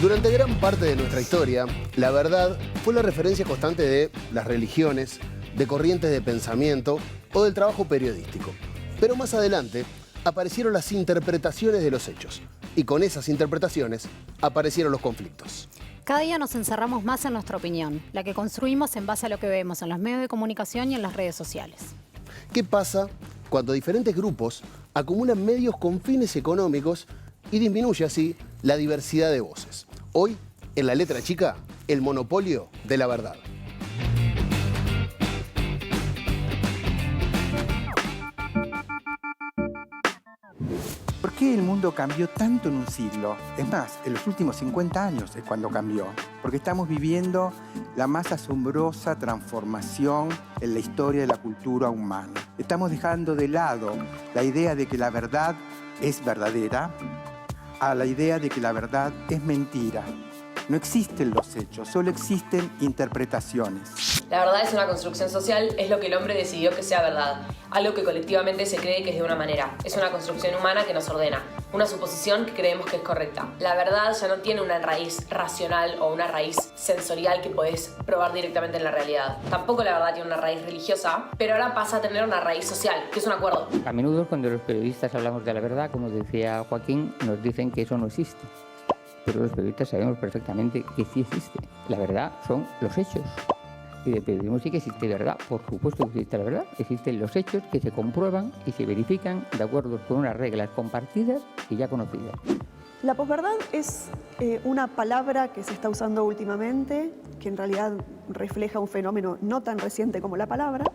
Durante gran parte de nuestra historia, la verdad fue la referencia constante de las religiones, de corrientes de pensamiento o del trabajo periodístico. Pero más adelante aparecieron las interpretaciones de los hechos y con esas interpretaciones aparecieron los conflictos. Cada día nos encerramos más en nuestra opinión, la que construimos en base a lo que vemos en los medios de comunicación y en las redes sociales. ¿Qué pasa cuando diferentes grupos acumulan medios con fines económicos y disminuye así la diversidad de voces? Hoy, en La Letra Chica, el monopolio de la verdad. ¿Por qué el mundo cambió tanto en un siglo? Es más, en los últimos 50 años es cuando cambió. Porque estamos viviendo la más asombrosa transformación en la historia de la cultura humana. Estamos dejando de lado la idea de que la verdad es verdadera a la idea de que la verdad es mentira. No existen los hechos, solo existen interpretaciones. La verdad es una construcción social, es lo que el hombre decidió que sea verdad, algo que colectivamente se cree que es de una manera. Es una construcción humana que nos ordena, una suposición que creemos que es correcta. La verdad ya no tiene una raíz racional o una raíz sensorial que podés probar directamente en la realidad. Tampoco la verdad tiene una raíz religiosa, pero ahora pasa a tener una raíz social, que es un acuerdo. A menudo cuando los periodistas hablamos de la verdad, como decía Joaquín, nos dicen que eso no existe. Pero los periodistas sabemos perfectamente que sí existe. La verdad son los hechos. Y de periodismo sí que existe verdad. Por supuesto que existe la verdad. Existen los hechos que se comprueban y se verifican de acuerdo con unas reglas compartidas y ya conocidas. La posverdad es una palabra que se está usando últimamente, que en realidad refleja un fenómeno no tan reciente como la palabra,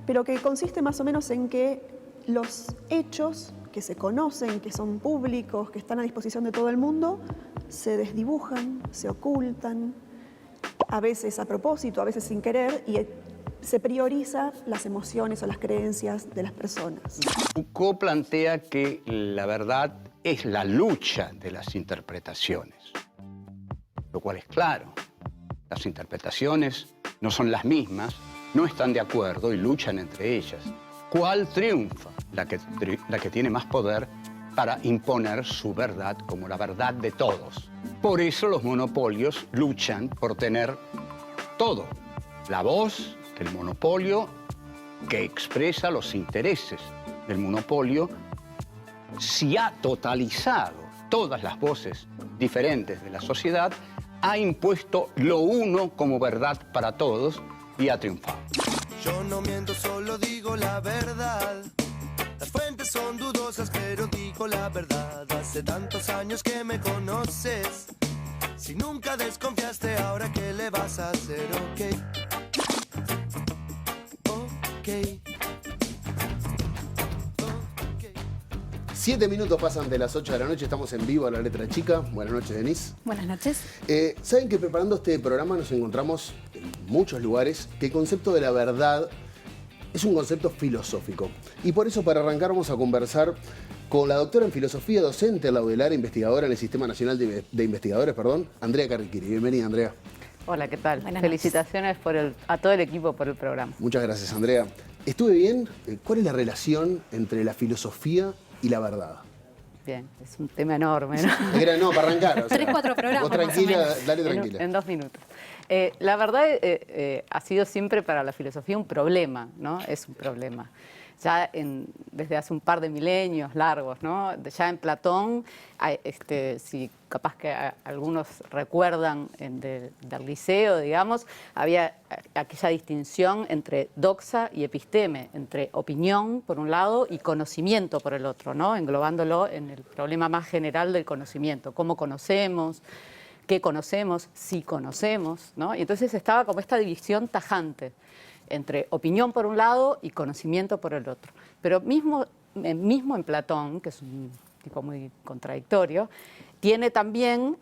pero que consiste más o menos en que los hechos que se conocen, que son públicos, que están a disposición de todo el mundo, se desdibujan, se ocultan, a veces a propósito, a veces sin querer, y se prioriza las emociones o las creencias de las personas. Foucault plantea que la verdad es la lucha de las interpretaciones, lo cual es claro. Las interpretaciones no son las mismas, no están de acuerdo y luchan entre ellas. ¿Cuál triunfa? La que tiene más poder para imponer su verdad como la verdad de todos. Por eso los monopolios luchan por tener todo. La voz del monopolio que expresa los intereses del monopolio, si ha totalizado todas las voces diferentes de la sociedad, ha impuesto lo uno como verdad para todos y ha triunfado. Yo no miento, solo digo la verdad. Las fuentes son dudosas, pero digo la verdad. Hace tantos años que me conoces. Si nunca desconfiaste, ahora qué le vas a hacer, ok. Ok. 7 minutos pasan de las 8 de la noche, estamos en vivo a La Letra Chica. Buenas noches, Denise. Buenas noches. Saben que preparando este programa nos encontramos en muchos lugares que el concepto de la verdad es un concepto filosófico. Y por eso, para arrancar, vamos a conversar con la doctora en filosofía, docente laudelar, investigadora en el Sistema Nacional de Investigadores, Andrea Carriquiri. Bienvenida, Andrea. Hola, ¿qué tal? Buenas Felicitaciones a todo el equipo por el programa. Muchas gracias, Andrea. ¿Estuve bien? ¿Cuál es la relación entre la filosofía y la verdad? Bien, es un tema enorme, ¿no? No, para arrancar. 3, 4 programas. Vos tranquila, más o menos. dale tranquila. En 2 minutos. La verdad ha sido siempre para la filosofía un problema, ¿no? Es un problema. Ya desde hace un par de milenios largos, ¿no? Ya en Platón, si capaz que algunos recuerdan del liceo, digamos, había aquella distinción entre doxa y episteme, entre opinión por un lado y conocimiento por el otro, ¿no? Englobándolo en el problema más general del conocimiento, cómo conocemos, qué conocemos, si conocemos, ¿no? Y entonces estaba como esta división tajante entre opinión por un lado y conocimiento por el otro. Pero mismo en Platón, que es un tipo muy contradictorio, tiene también,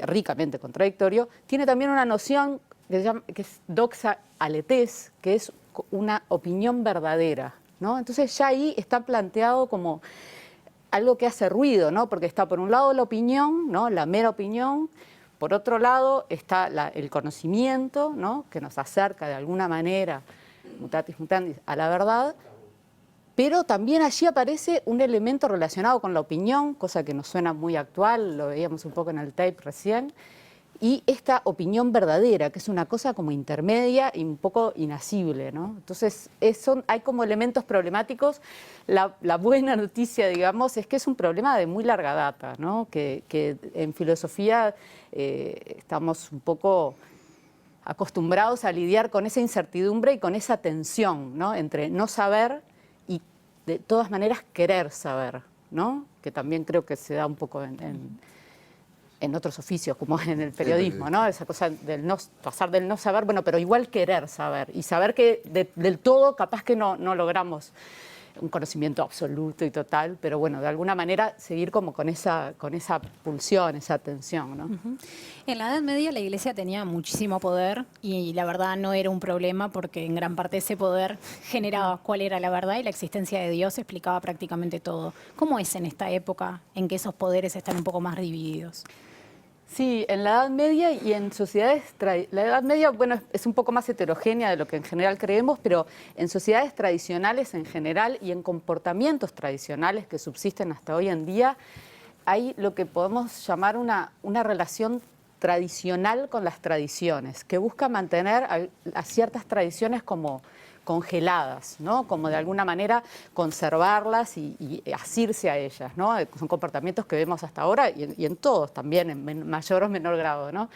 ricamente contradictorio, tiene también una noción que es doxa aletes, que es una opinión verdadera, ¿no? Entonces ya ahí está planteado como algo que hace ruido, ¿no? Porque está por un lado la opinión, ¿no? La mera opinión. Por otro lado está el conocimiento, ¿no? Que nos acerca de alguna manera, mutatis mutandis, a la verdad. pero también allí aparece un elemento relacionado con la opinión, cosa que nos suena muy actual, lo veíamos un poco en el tape recién, y esta opinión verdadera, que es una cosa como intermedia y un poco inasible, ¿no? Entonces, hay como elementos problemáticos. La buena noticia, digamos, es que es un problema de muy larga data, ¿no? Que en filosofía estamos un poco acostumbrados a lidiar con esa incertidumbre y con esa tensión, ¿no? Entre no saber y, de todas maneras, querer saber, ¿no? Que también creo que se da un poco en otros oficios, como en el periodismo, ¿no? Esa cosa del pasar del no saber, bueno, pero igual querer saber. Y saber que del todo capaz que no logramos un conocimiento absoluto y total, pero bueno, de alguna manera seguir como con esa pulsión, esa tensión, ¿no? En la Edad Media la Iglesia tenía muchísimo poder y la verdad no era un problema porque en gran parte ese poder generaba cuál era la verdad y la existencia de Dios explicaba prácticamente todo. ¿Cómo es en esta época en que esos poderes están un poco más divididos? Sí, en la Edad Media y en sociedades... La Edad Media, bueno, es un poco más heterogénea de lo que en general creemos, pero en sociedades tradicionales en general y en comportamientos tradicionales que subsisten hasta hoy en día, hay lo que podemos llamar una relación tradicional con las tradiciones, que busca mantener a ciertas tradiciones como congeladas, ¿no? Como de alguna manera conservarlas y asirse a ellas, ¿no? Son comportamientos que vemos hasta ahora y en todos también, en mayor o menor grado, ¿no?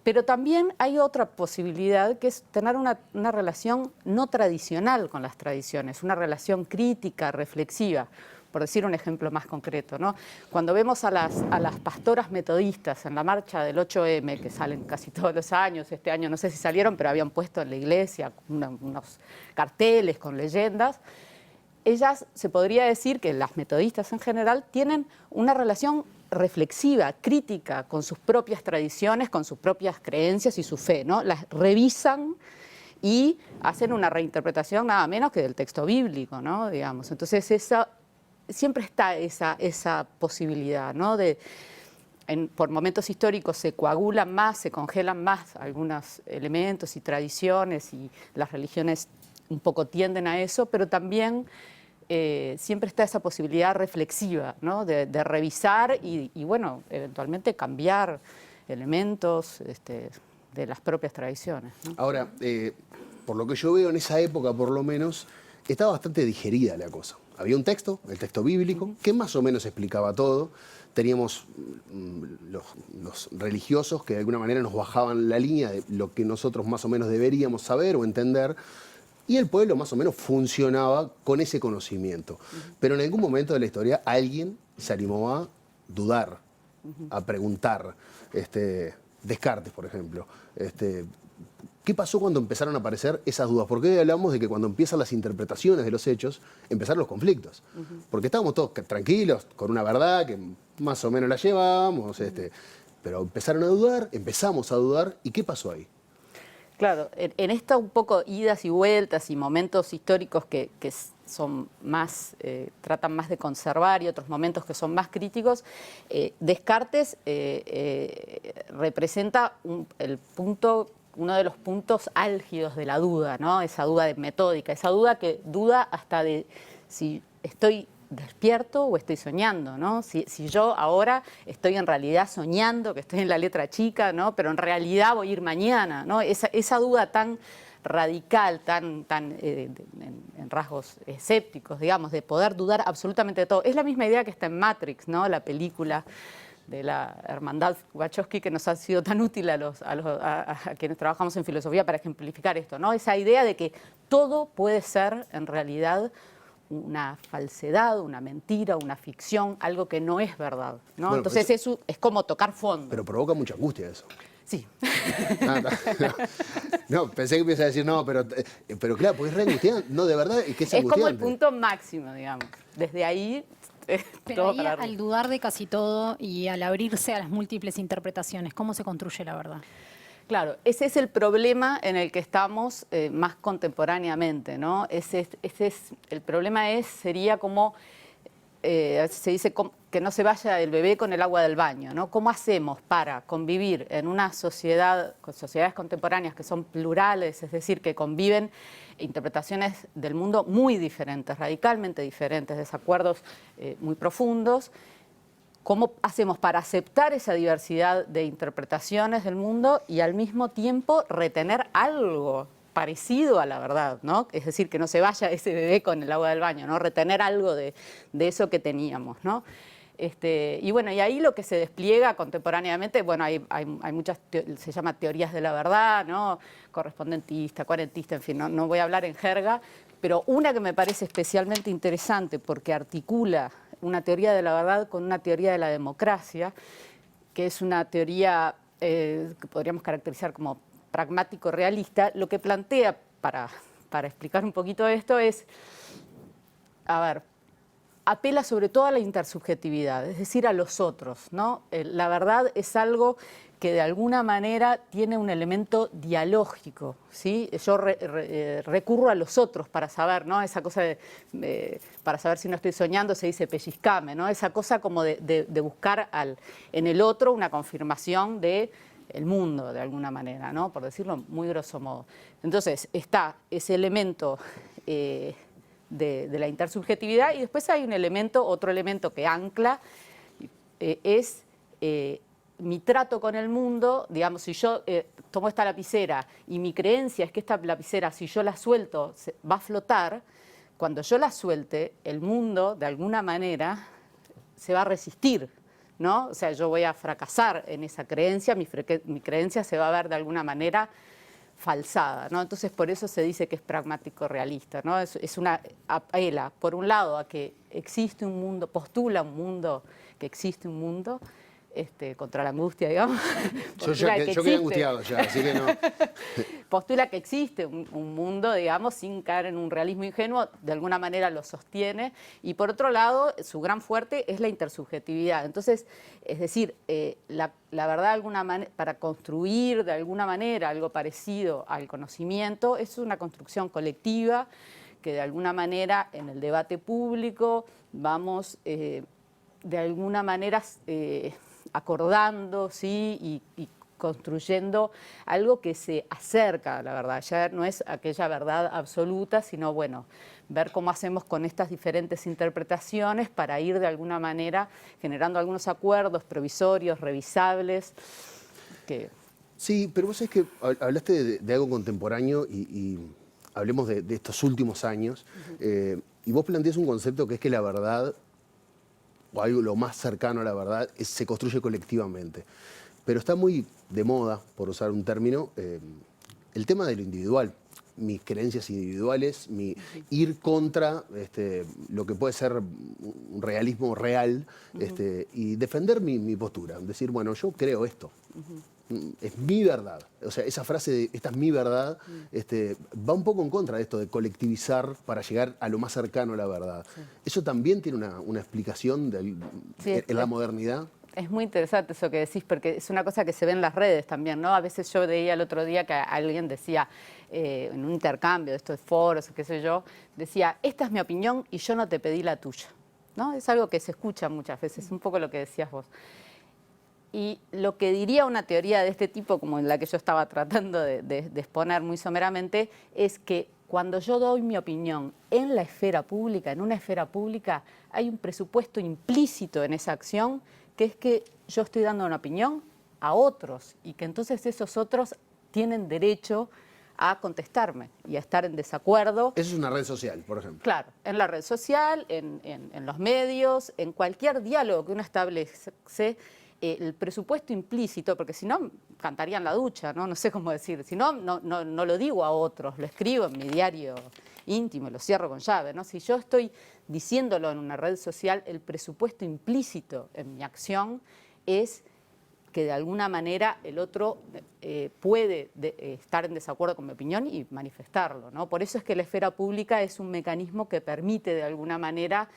Pero también hay otra posibilidad, que es tener una relación no tradicional con las tradiciones, una relación crítica, reflexiva. Por decir un ejemplo más concreto, ¿no? Cuando vemos a las pastoras metodistas en la marcha del 8M, que salen casi todos los años, este año no sé si salieron, pero habían puesto en la iglesia unos carteles con leyendas, ellas, se podría decir que las metodistas en general tienen una relación reflexiva, crítica con sus propias tradiciones, con sus propias creencias y su fe, ¿no? Las revisan y hacen una reinterpretación nada menos que del texto bíblico, ¿no? Digamos. Entonces siempre está esa posibilidad, ¿no? Por momentos históricos se coagulan más, se congelan más algunos elementos y tradiciones y las religiones un poco tienden a eso, pero también siempre está esa posibilidad reflexiva, ¿no? De revisar y, bueno, eventualmente cambiar elementos de las propias tradiciones, ¿no? Ahora, por lo que yo veo en esa época, por lo menos, estaba bastante digerida la cosa. Había un texto, el texto bíblico, que más o menos explicaba todo. Teníamos los religiosos que de alguna manera nos bajaban la línea de lo que nosotros más o menos deberíamos saber o entender. Y el pueblo más o menos funcionaba con ese conocimiento. Pero en algún momento de la historia alguien se animó a dudar, a preguntar. Descartes, por ejemplo. ¿Qué pasó cuando empezaron a aparecer esas dudas? Porque hoy hablamos de que cuando empiezan las interpretaciones de los hechos, empezaron los conflictos. Porque estábamos todos tranquilos, con una verdad que más o menos la llevábamos, pero empezaron a dudar, empezamos a dudar, ¿y qué pasó ahí? Claro, en esta un poco idas y vueltas y momentos históricos que son más, tratan más de conservar y otros momentos que son más críticos, Descartes representa uno de los puntos álgidos de la duda, ¿no? Esa duda metódica, esa duda que duda hasta de si estoy despierto o estoy soñando, ¿no? Si yo ahora estoy en realidad soñando, que estoy en la letra chica, ¿no? Pero en realidad voy a ir mañana, ¿no? Esa duda tan radical, tan en rasgos escépticos, digamos, de poder dudar absolutamente de todo. Es la misma idea que está en Matrix, ¿no? La película de la hermandad Wachowski, que nos ha sido tan útil a quienes trabajamos en filosofía para ejemplificar esto, ¿no? Esa idea de que todo puede ser en realidad una falsedad, una mentira, una ficción, algo que no es verdad, ¿no? Bueno, entonces eso es como tocar fondo. Pero provoca mucha angustia eso. Sí. No, pensé que ibas a decir no, pero claro, porque es re angustiante. No, de verdad, es que es angustiante. Es como el punto máximo, digamos. Desde ahí... Pero ahí, al dudar de casi todo y al abrirse a las múltiples interpretaciones, ¿cómo se construye la verdad? Claro, ese es el problema en el que estamos más contemporáneamente, ¿no? El problema sería como, se dice, que no se vaya el bebé con el agua del baño, ¿no? ¿Cómo hacemos para convivir en una sociedad, con sociedades contemporáneas que son plurales, es decir, que conviven interpretaciones del mundo muy diferentes, radicalmente diferentes, desacuerdos muy profundos? ¿Cómo hacemos para aceptar esa diversidad de interpretaciones del mundo y al mismo tiempo retener algo parecido a la verdad, ¿no? Es decir, que no se vaya ese bebé con el agua del baño, ¿no? Retener algo de eso que teníamos, ¿no? Y bueno, y ahí lo que se despliega contemporáneamente, bueno, hay muchas, se llama teorías de la verdad, ¿no? Correspondentista, coherentista, en fin, no voy a hablar en jerga, pero una que me parece especialmente interesante porque articula una teoría de la verdad con una teoría de la democracia, que es una teoría que podríamos caracterizar como pragmático-realista. Lo que plantea, para explicar un poquito esto, es, a ver, apela sobre todo a la intersubjetividad, es decir, a los otros, ¿no? La verdad es algo que de alguna manera tiene un elemento dialógico, ¿sí? Yo recurro a los otros para saber, ¿no? Esa cosa para saber si no estoy soñando se dice pellizcame, ¿no? Esa cosa como de buscar en el otro una confirmación de el mundo, de alguna manera, ¿no? Por decirlo muy grosso modo. Entonces, está ese elemento de la intersubjetividad y después hay otro elemento que ancla, es mi trato con el mundo. Digamos, si yo tomo esta lapicera y mi creencia es que esta lapicera, si yo la suelto, va a flotar, cuando yo la suelte, el mundo, de alguna manera, se va a resistir, ¿no? O sea, yo voy a fracasar en esa creencia, mi creencia se va a ver de alguna manera falsada, ¿no? Entonces, por eso se dice que es pragmático realista, ¿no? Apela, por un lado, a que existe un mundo, postula un mundo, que existe un mundo, contra la angustia, digamos. Yo quedé angustiado ya, así que no. Postula que existe un mundo, digamos, sin caer en un realismo ingenuo, de alguna manera lo sostiene, y por otro lado, su gran fuerte es la intersubjetividad. Entonces, es decir, la verdad, de alguna manera, para construir de alguna manera algo parecido al conocimiento, es una construcción colectiva que de alguna manera en el debate público vamos de alguna manera acordando, ¿sí? y construyendo algo que se acerca a la verdad. Ya no es aquella verdad absoluta, sino, bueno, ver cómo hacemos con estas diferentes interpretaciones para ir de alguna manera generando algunos acuerdos provisorios, revisables. Sí, pero vos sabés que hablaste de algo contemporáneo y hablemos de estos últimos años, y vos planteás un concepto que es que la verdad, o algo lo más cercano a la verdad, se construye colectivamente. Pero está muy de moda, por usar un término, el tema de lo individual, mis creencias individuales, mi ir contra lo que puede ser un realismo real, y defender mi postura, decir, bueno, yo creo esto. Es mi verdad. O sea, esa frase de esta es mi verdad va un poco en contra de esto de colectivizar para llegar a lo más cercano a la verdad. Sí. ¿Eso también tiene una explicación en la modernidad? Es muy interesante eso que decís, porque es una cosa que se ve en las redes también, ¿no? A veces yo veía el otro día que alguien decía, en un intercambio de estos foros, qué sé yo, decía, esta es mi opinión y yo no te pedí la tuya, ¿no? Es algo que se escucha muchas veces, un poco lo que decías vos. Y lo que diría una teoría de este tipo, como en la que yo estaba tratando de exponer muy someramente, es que cuando yo doy mi opinión en la esfera pública, en una esfera pública, hay un presupuesto implícito en esa acción, que es que yo estoy dando una opinión a otros y que entonces esos otros tienen derecho a contestarme y a estar en desacuerdo. Eso es una red social, por ejemplo. Claro, en la red social, en los medios, en cualquier diálogo que uno establece, el presupuesto implícito, porque si no, cantaría en la ducha, ¿no? No sé cómo decir. Si no, no lo digo a otros, lo escribo en mi diario íntimo, lo cierro con llave, ¿no? Si yo estoy diciéndolo en una red social, el presupuesto implícito en mi acción es que de alguna manera el otro puede estar en desacuerdo con mi opinión y manifestarlo, ¿no? Por eso es que la esfera pública es un mecanismo que permite de alguna manera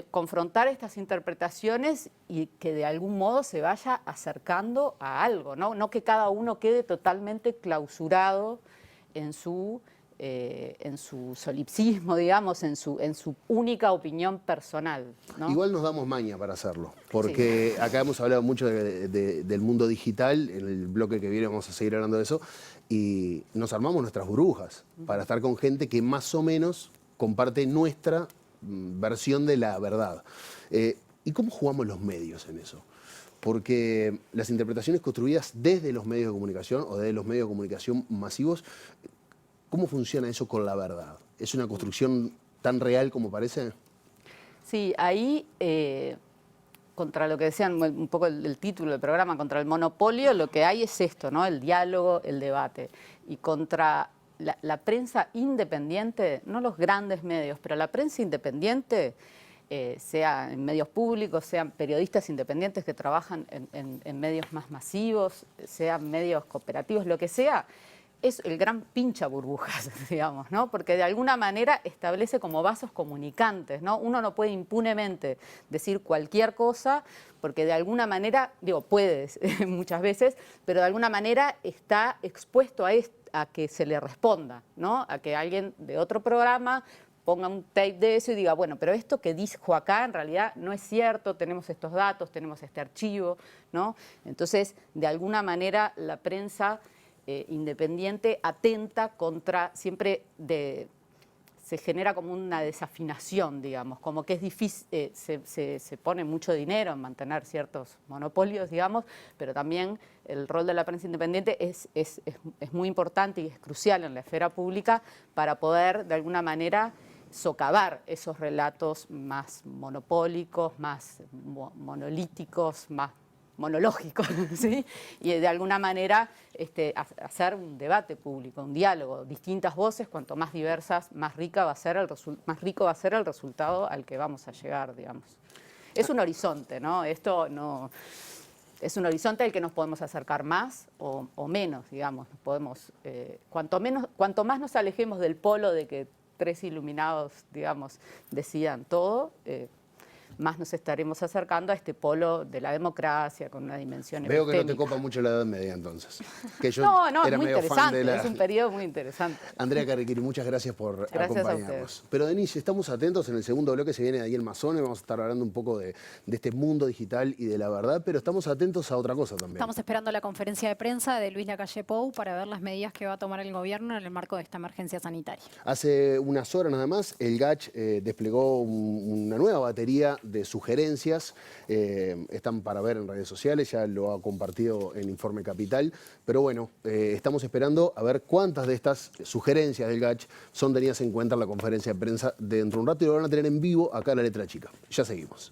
confrontar estas interpretaciones y que de algún modo se vaya acercando a algo, ¿no? No que cada uno quede totalmente clausurado en su en su solipsismo, digamos, en su única opinión personal, ¿no? Igual nos damos maña para hacerlo, porque acá hemos hablado mucho del mundo digital, en el bloque que viene vamos a seguir hablando de eso, y nos armamos nuestras burbujas para estar con gente que más o menos comparte nuestra versión de la verdad. ¿Y cómo jugamos los medios en eso? Porque las interpretaciones construidas desde los medios de comunicación o desde los medios de comunicación masivos, ¿cómo funciona eso con la verdad? ¿Es una construcción tan real como parece? Sí, ahí, contra lo que decían un poco el título del programa, contra el monopolio, lo que hay es esto, ¿no? El diálogo, el debate. Y contra la prensa independiente, no los grandes medios, pero la prensa independiente, sea en medios públicos, sean periodistas independientes que trabajan en medios más masivos, sean medios cooperativos, lo que sea, es el gran pincha burbujas, digamos, ¿no? Porque de alguna manera establece como vasos comunicantes, ¿no? Uno no puede impunemente decir cualquier cosa porque de alguna manera, digo, puedes muchas veces, pero de alguna manera está expuesto a que se le responda, ¿no? A que alguien de otro programa ponga un tape de eso y diga, bueno, pero esto que dijo acá en realidad no es cierto, tenemos estos datos, tenemos este archivo, ¿no? Entonces, de alguna manera la prensa independiente atenta contra, siempre se genera como una desafinación, digamos, como que es difícil, se pone mucho dinero en mantener ciertos monopolios, digamos, pero también el rol de la prensa independiente es muy importante y es crucial en la esfera pública para poder, de alguna manera, socavar esos relatos más monopólicos, más monolíticos, más monológicos, ¿sí? Y de alguna manera hacer un debate público, un diálogo, distintas voces, cuanto más diversas, más rico va a ser el resultado al que vamos a llegar, digamos. Es un horizonte, ¿no? Esto no es un horizonte al que nos podemos acercar más o menos, digamos. Cuanto más nos alejemos del polo de que tres iluminados, digamos, decidan todo, más nos estaremos acercando a este polo de la democracia con una dimensión Veo que no te epistémica. copa mucho la Edad Media, entonces. Que yo No, era es muy medio fan interesante, de la... es un periodo muy interesante. Andrea Carriquiri, muchas gracias por Gracias a acompañarnos. ustedes. Pero Denise, estamos atentos, en el segundo bloque se viene Daniel Mazzone, vamos a estar hablando un poco de este mundo digital y de la verdad, pero estamos atentos a otra cosa también. Estamos esperando la conferencia de prensa de Luis Lacalle Pou para ver las medidas que va a tomar el gobierno en el marco de esta emergencia sanitaria. Hace unas horas nada más, el GACH desplegó una nueva batería de sugerencias. Están para ver en redes sociales, ya lo ha compartido en Informe Capital. Pero bueno, estamos esperando a ver cuántas de estas sugerencias del GACH son tenidas en cuenta en la conferencia de prensa de dentro de un rato y lo van a tener en vivo acá en La Letra Chica. Ya seguimos.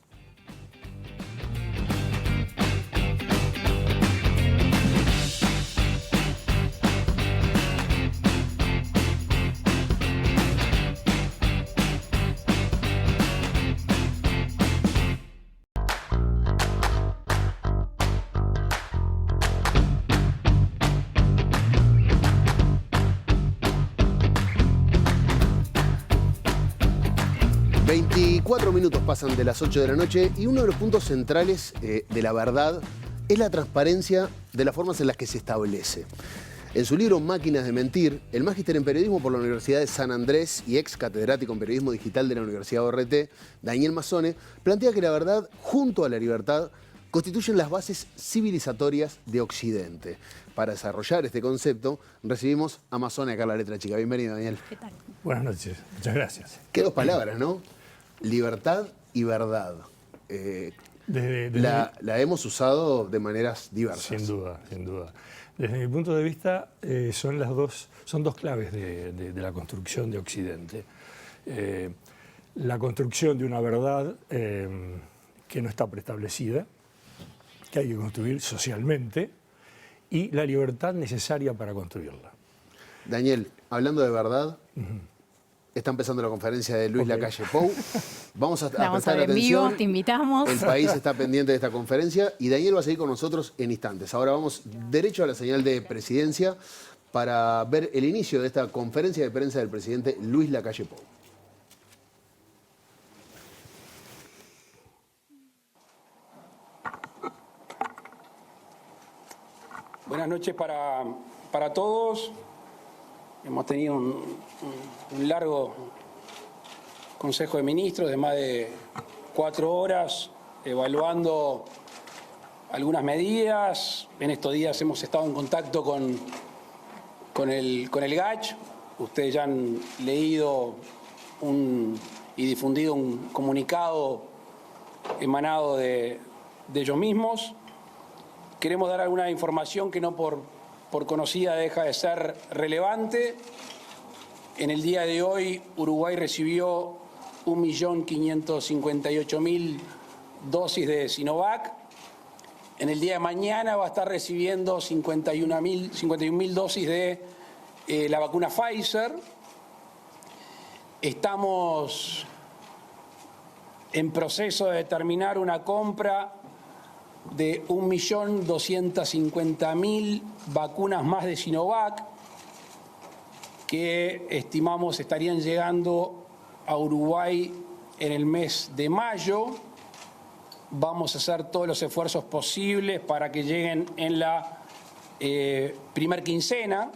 Minutos pasan de las 8 de la noche y uno de los puntos centrales de la verdad es la transparencia de las formas en las que se establece. En su libro Máquinas de Mentir, el magíster en periodismo por la Universidad de San Andrés y ex catedrático en periodismo digital de la Universidad ORT, Daniel Mazzone, plantea que la verdad junto a la libertad constituyen las bases civilizatorias de Occidente. Para desarrollar este concepto, recibimos a Mazzone acá en La Letra Chica. Bienvenido, Daniel. ¿Qué tal? Buenas noches, muchas gracias. Qué dos palabras, ¿no? Libertad y verdad. La hemos usado de maneras diversas. Sin duda, sin duda. Desde mi punto de vista, son dos claves de la construcción de Occidente. La construcción de una verdad que no está preestablecida, que hay que construir socialmente, y la libertad necesaria para construirla. Daniel, hablando de verdad, está empezando la conferencia de Luis Lacalle Pou. Vamos a prestar ver en vivo, atención. te invitamos. El país está pendiente de esta conferencia y Daniel va a seguir con nosotros en instantes. Ahora vamos derecho a la señal de presidencia para ver el inicio de esta conferencia de prensa del presidente Luis Lacalle Pou. Buenas noches para todos. Hemos tenido un largo Consejo de Ministros de más de 4 horas evaluando algunas medidas. En estos días hemos estado en contacto con el GACH. Ustedes ya han leído y difundido un comunicado emanado de ellos mismos. Queremos dar alguna información que no por conocida deja de ser relevante. En el día de hoy, Uruguay recibió 1.558.000 dosis de Sinovac. En el día de mañana va a estar recibiendo 51.000 dosis de la vacuna Pfizer. Estamos en proceso de terminar una compra de 1.250.000 vacunas más de Sinovac, que estimamos estarían llegando a Uruguay en el mes de mayo. Vamos a hacer todos los esfuerzos posibles para que lleguen en la primer quincena.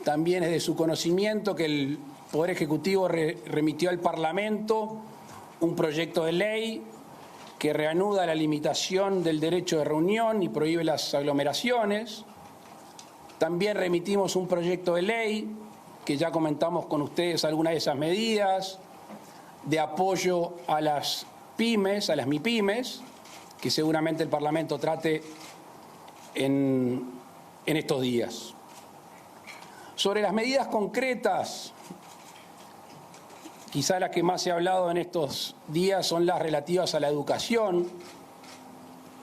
También es de su conocimiento que el Poder Ejecutivo remitió al Parlamento un proyecto de ley que reanuda la limitación del derecho de reunión y prohíbe las aglomeraciones. También remitimos un proyecto de ley, que ya comentamos con ustedes algunas de esas medidas, de apoyo a las pymes, a las MIPYMES, que seguramente el Parlamento trate en estos días. Sobre las medidas concretas, quizá las que más se ha hablado en estos días son las relativas a la educación,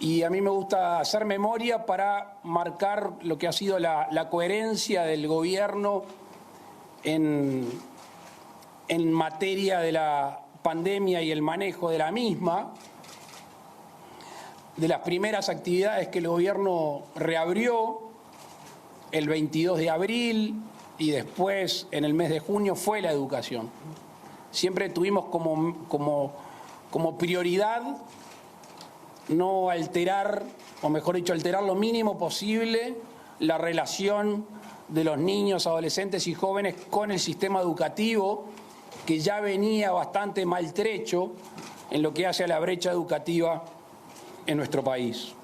y a mí me gusta hacer memoria para marcar lo que ha sido la coherencia del gobierno en materia de la pandemia y el manejo de la misma. De las primeras actividades que el gobierno reabrió el 22 de abril y después en el mes de junio fue la educación. Siempre tuvimos como prioridad no alterar, o mejor dicho, alterar lo mínimo posible la relación de los niños, adolescentes y jóvenes con el sistema educativo, que ya venía bastante maltrecho en lo que hace a la brecha educativa en nuestro país.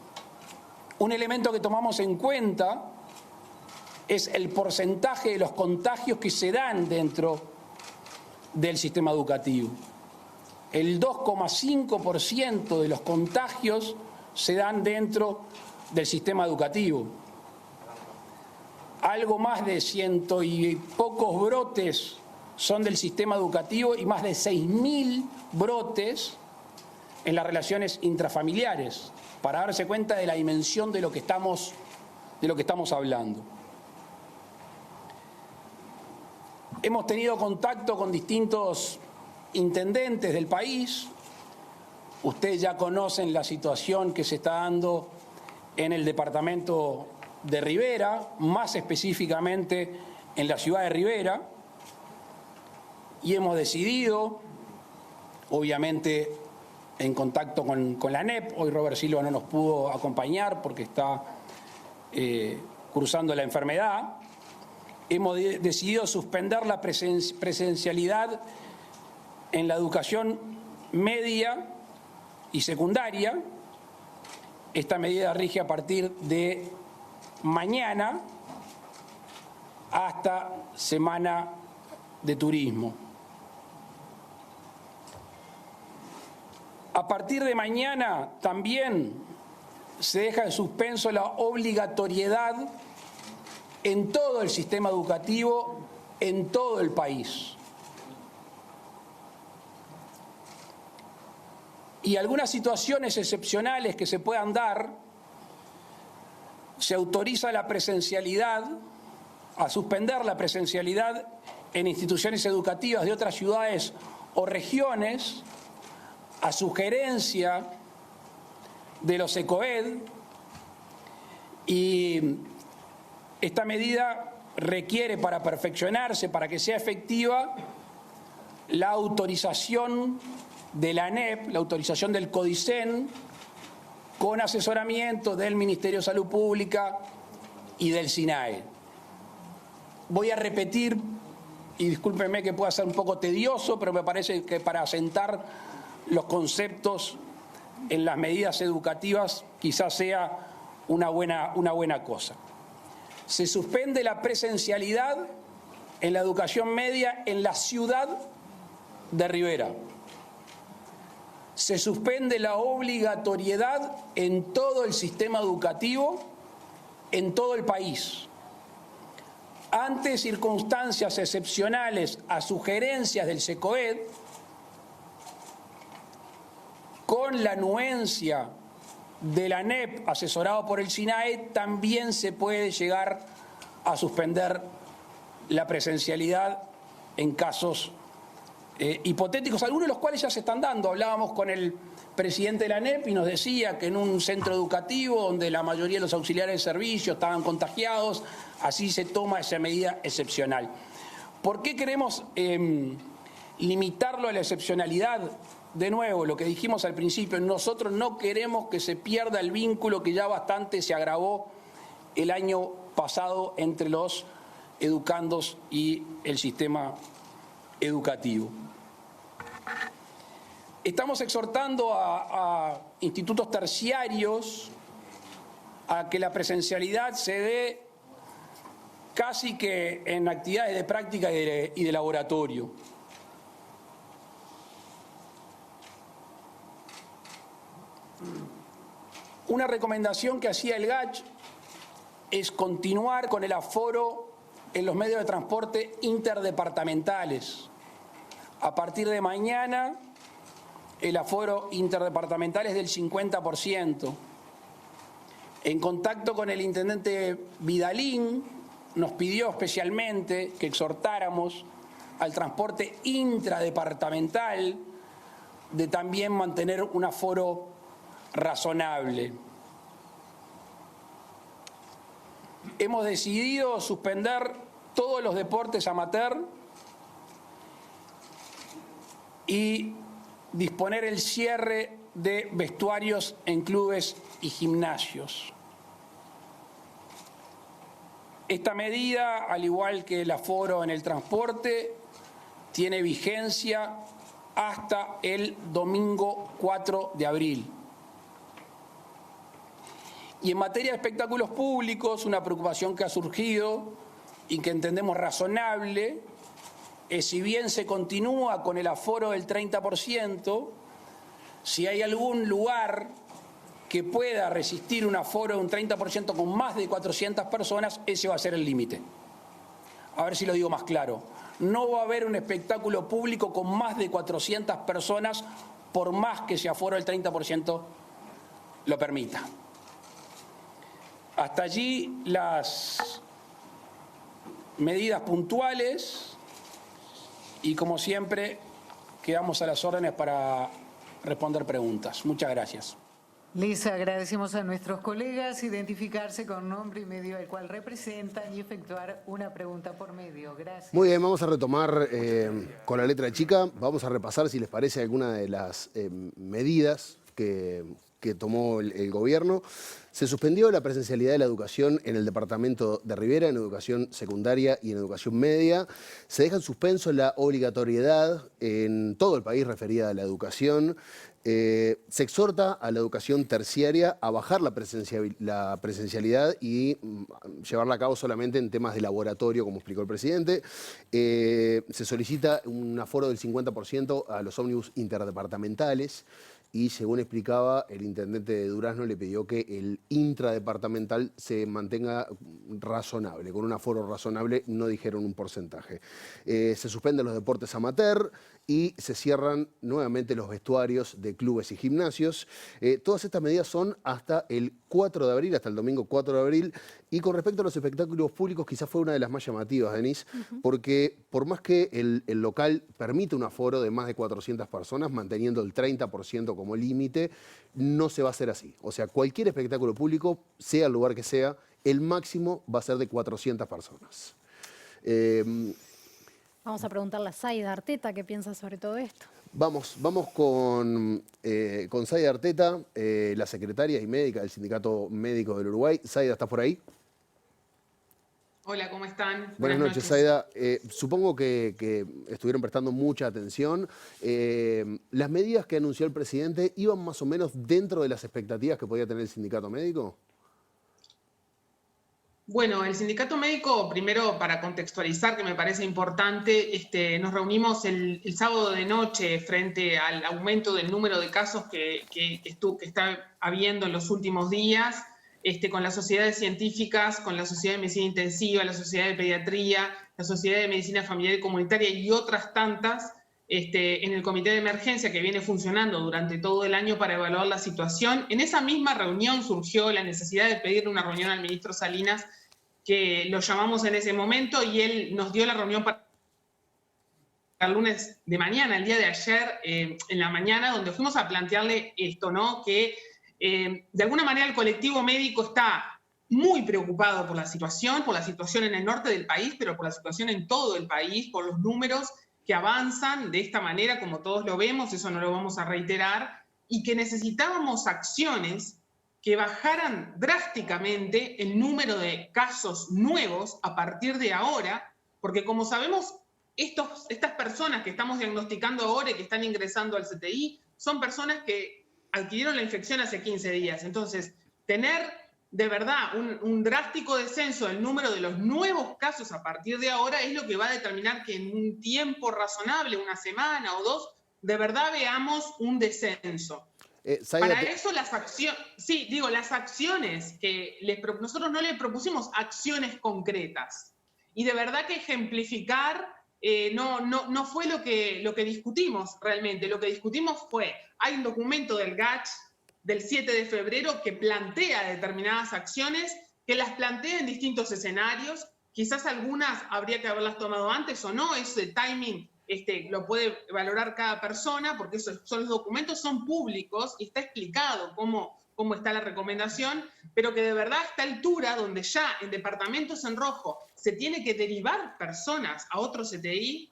Un elemento que tomamos en cuenta es el porcentaje de los contagios que se dan dentro del sistema educativo. El 2,5% de los contagios se dan dentro del sistema educativo. Algo más de 100 y pocos brotes son del sistema educativo y más de 6.000 brotes en las relaciones intrafamiliares, para darse cuenta de la dimensión de lo que estamos hablando. Hemos tenido contacto con distintos intendentes del país. Ustedes ya conocen la situación que se está dando en el departamento de Rivera, más específicamente en la ciudad de Rivera, y hemos decidido, obviamente en contacto con la ANEP, hoy Robert Silva no nos pudo acompañar porque está cruzando la enfermedad, hemos decidido suspender la presencialidad en la educación media y secundaria. Esta medida rige a partir de mañana hasta Semana de Turismo. A partir de mañana también se deja en suspenso la obligatoriedad en todo el sistema educativo, en todo el país. Y algunas situaciones excepcionales que se puedan dar, se autoriza la presencialidad, a suspender la presencialidad en instituciones educativas de otras ciudades o regiones, a sugerencia de los ECOED, y esta medida requiere, para perfeccionarse, para que sea efectiva, la autorización de la ANEP, la autorización del CODICEN, con asesoramiento del Ministerio de Salud Pública y del SINAE. voy a repetir, y discúlpenme que pueda ser un poco tedioso, pero me parece que para asentar los conceptos en las medidas educativas quizás sea una buena cosa. Se suspende la presencialidad en la educación media en la ciudad de Rivera. Se suspende la obligatoriedad en todo el sistema educativo, en todo el país. Ante circunstancias excepcionales a sugerencias del SECOED, con la anuencia de la ANEP asesorado por el SINAE, también se puede llegar a suspender la presencialidad en casos hipotéticos, algunos de los cuales ya se están dando. Hablábamos con el presidente de la ANEP y nos decía que en un centro educativo donde la mayoría de los auxiliares de servicio estaban contagiados, así se toma esa medida excepcional. ¿Por qué queremos limitarlo a la excepcionalidad? De nuevo, lo que dijimos al principio, nosotros no queremos que se pierda el vínculo que ya bastante se agravó el año pasado entre los educandos y el sistema educativo. Estamos exhortando a institutos terciarios a que la presencialidad se dé casi que en actividades de práctica y de laboratorio. Una recomendación que hacía el GACH es continuar con el aforo en los medios de transporte interdepartamentales. A partir de mañana, el aforo interdepartamental es del 50%. En contacto con el intendente Vidalín, nos pidió especialmente que exhortáramos al transporte intradepartamental de también mantener un aforo razonable. Hemos decidido suspender todos los deportes amateur y disponer el cierre de vestuarios en clubes y gimnasios. Esta medida, al igual que el aforo en el transporte, tiene vigencia hasta el domingo 4 de abril. Y en materia de espectáculos públicos, una preocupación que ha surgido y que entendemos razonable es, si bien se continúa con el aforo del 30%, si hay algún lugar que pueda resistir un aforo de un 30% con más de 400 personas, ese va a ser el límite. A ver si lo digo más claro. No va a haber un espectáculo público con más de 400 personas, por más que ese aforo del 30% lo permita. Hasta allí las medidas puntuales y, como siempre, quedamos a las órdenes para responder preguntas. Muchas gracias. Les agradecemos a nuestros colegas identificarse con nombre y medio al cual representan y efectuar una pregunta por medio. Gracias. Muy bien, vamos a retomar con la letra chica. Vamos a repasar, si les parece, alguna de las medidas que tomó el gobierno. Se suspendió la presencialidad de la educación en el departamento de Rivera, en educación secundaria y en educación media. Se deja en suspenso la obligatoriedad en todo el país referida a la educación. Se exhorta a la educación terciaria a bajar la presencialidad y llevarla a cabo solamente en temas de laboratorio, como explicó el presidente. Se solicita un aforo del 50% a los ómnibus interdepartamentales. Y según explicaba, el intendente de Durazno le pidió que el intradepartamental se mantenga razonable, con un aforo razonable, no dijeron un porcentaje. Se suspenden los deportes amateur y se cierran nuevamente los vestuarios de clubes y gimnasios. Todas estas medidas son hasta el 4 de abril, hasta el domingo 4 de abril. Y con respecto a los espectáculos públicos, quizás fue una de las más llamativas, Denise, porque por más que el local permite un aforo de más de 400 personas, manteniendo el 30% como límite, no se va a hacer así. O sea, cualquier espectáculo público, sea el lugar que sea, el máximo va a ser de 400 personas. Vamos a preguntarle a Zaida Arteta qué piensa sobre todo esto. Vamos con Zaida Arteta, la secretaria y médica del Sindicato Médico del Uruguay. Zaida, ¿estás por ahí? Hola, ¿cómo están? Buenas noches, Zaida. Supongo que estuvieron prestando mucha atención. ¿Las medidas que anunció el presidente iban más o menos dentro de las expectativas que podía tener el sindicato médico? Bueno, el sindicato médico, primero para contextualizar, que me parece importante, nos reunimos el sábado de noche frente al aumento del número de casos que está habiendo en los últimos días, con las sociedades científicas, con la Sociedad de Medicina Intensiva, la Sociedad de Pediatría, la Sociedad de Medicina Familiar y Comunitaria y otras tantas, en el comité de emergencia que viene funcionando durante todo el año para evaluar la situación. En esa misma reunión surgió la necesidad de pedirle una reunión al ministro Salinas, que lo llamamos en ese momento y él nos dio la reunión para el lunes de mañana, el día de ayer, en la mañana, donde fuimos a plantearle esto, ¿no? Que de alguna manera el colectivo médico está muy preocupado por la situación en el norte del país, pero por la situación en todo el país, por los números que avanzan de esta manera, como todos lo vemos, eso no lo vamos a reiterar, y que necesitábamos acciones que bajaran drásticamente el número de casos nuevos a partir de ahora, porque como sabemos, estas personas que estamos diagnosticando ahora y que están ingresando al CTI son personas que adquirieron la infección hace 15 días. Entonces, tener de verdad un drástico descenso del número de los nuevos casos a partir de ahora es lo que va a determinar que en un tiempo razonable, una semana o dos, de verdad veamos un descenso. Para eso las acciones que nosotros no le propusimos acciones concretas. Y de verdad que ejemplificar no fue lo que discutimos realmente. Lo que discutimos fue, hay un documento del GACH del 7 de febrero que plantea determinadas acciones, que las plantea en distintos escenarios. Quizás algunas habría que haberlas tomado antes o no, ese timing lo puede valorar cada persona, porque esos son los documentos, son públicos y está explicado cómo está la recomendación, pero que de verdad a esta altura, donde ya en departamentos en rojo se tiene que derivar personas a otro CTI,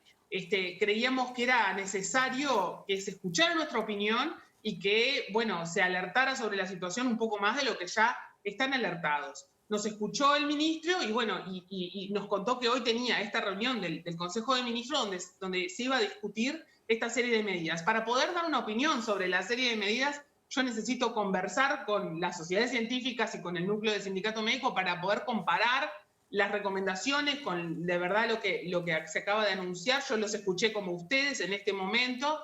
creíamos que era necesario que se escuchara nuestra opinión y que, bueno, se alertara sobre la situación un poco más de lo que ya están alertados. Nos escuchó el ministro y, bueno, y nos contó que hoy tenía esta reunión del Consejo de Ministros donde se iba a discutir esta serie de medidas. Para poder dar una opinión sobre la serie de medidas, yo necesito conversar con las sociedades científicas y con el núcleo del sindicato médico para poder comparar las recomendaciones con de verdad lo que se acaba de anunciar. Yo los escuché como ustedes en este momento.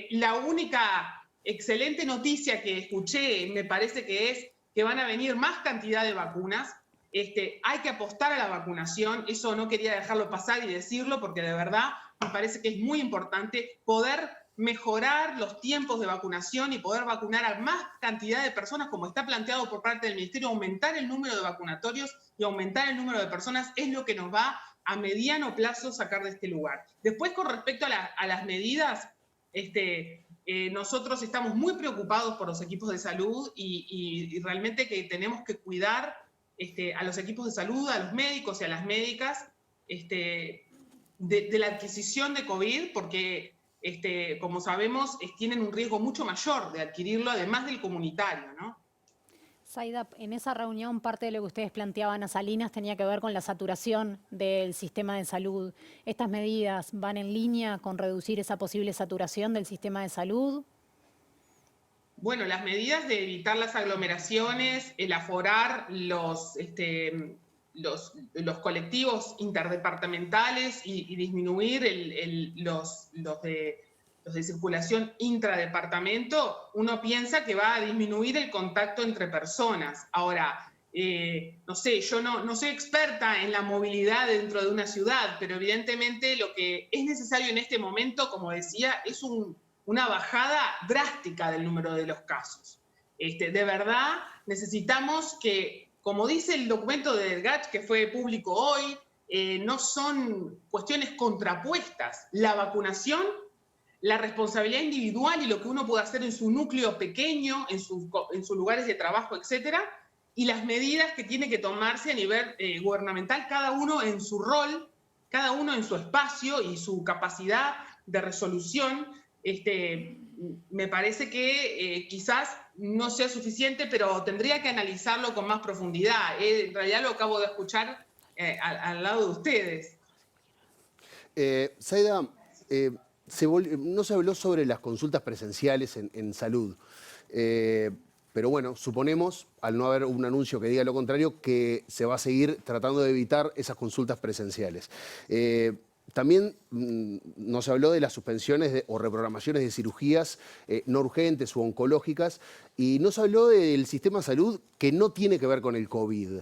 La única excelente noticia que escuché me parece que es que van a venir más cantidad de vacunas. Hay que apostar a la vacunación, eso no quería dejarlo pasar y decirlo porque de verdad me parece que es muy importante poder mejorar los tiempos de vacunación y poder vacunar a más cantidad de personas como está planteado por parte del Ministerio. Aumentar el número de vacunatorios y aumentar el número de personas es lo que nos va a mediano plazo sacar de este lugar. Después, con respecto a las medidas, nosotros estamos muy preocupados por los equipos de salud y realmente que tenemos que cuidar a los equipos de salud, a los médicos y a las médicas de la adquisición de COVID, porque como sabemos tienen un riesgo mucho mayor de adquirirlo, además del comunitario, ¿no? Zaida, en esa reunión parte de lo que ustedes planteaban a Salinas tenía que ver con la saturación del sistema de salud. ¿Estas medidas van en línea con reducir esa posible saturación del sistema de salud? Bueno, las medidas de evitar las aglomeraciones, el aforar los colectivos interdepartamentales y disminuir los de circulación intradepartamento, uno piensa que va a disminuir el contacto entre personas. Ahora, no sé, yo no soy experta en la movilidad dentro de una ciudad, pero evidentemente lo que es necesario en este momento, como decía, es una bajada drástica del número de los casos. De verdad, necesitamos que, como dice el documento del GACH que fue público hoy, no son cuestiones contrapuestas. La vacunación, la responsabilidad individual y lo que uno puede hacer en su núcleo pequeño, en sus lugares de trabajo, etcétera, y las medidas que tiene que tomarse a nivel gubernamental, cada uno en su rol, cada uno en su espacio y su capacidad de resolución. Me parece que quizás no sea suficiente, pero tendría que analizarlo con más profundidad. En realidad lo acabo de escuchar al lado de ustedes. Zaida, no se habló sobre las consultas presenciales en salud. Pero bueno, suponemos, al no haber un anuncio que diga lo contrario, que se va a seguir tratando de evitar esas consultas presenciales. También no se habló de las suspensiones o reprogramaciones de cirugías no urgentes o oncológicas, y no se habló del sistema de salud que no tiene que ver con el COVID.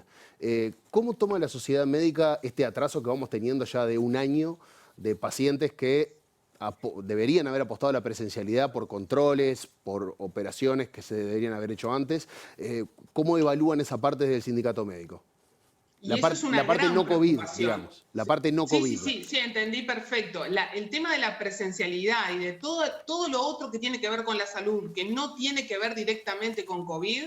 ¿Cómo toma la sociedad médica este atraso que vamos teniendo ya de un año de pacientes que deberían haber apostado a la presencialidad por controles, por operaciones que se deberían haber hecho antes? ¿Cómo evalúan esa parte del sindicato médico? La parte no COVID, digamos. La parte no COVID. Sí, entendí perfecto. El tema de la presencialidad y de todo lo otro que tiene que ver con la salud, que no tiene que ver directamente con COVID,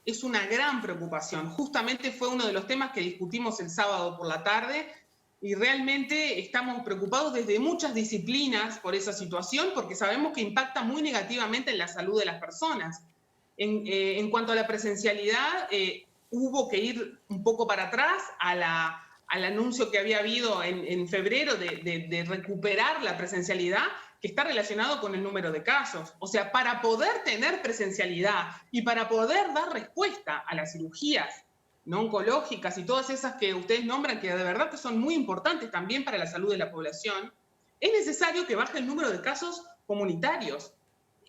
es una gran preocupación. Justamente fue uno de los temas que discutimos el sábado por la tarde, y realmente estamos preocupados desde muchas disciplinas por esa situación, porque sabemos que impacta muy negativamente en la salud de las personas. En cuanto a la presencialidad, hubo que ir un poco para atrás al anuncio que había habido en febrero de recuperar la presencialidad, que está relacionado con el número de casos. O sea, para poder tener presencialidad y para poder dar respuesta a las cirugías no oncológicas y todas esas que ustedes nombran, que de verdad que son muy importantes también para la salud de la población, es necesario que baje el número de casos comunitarios.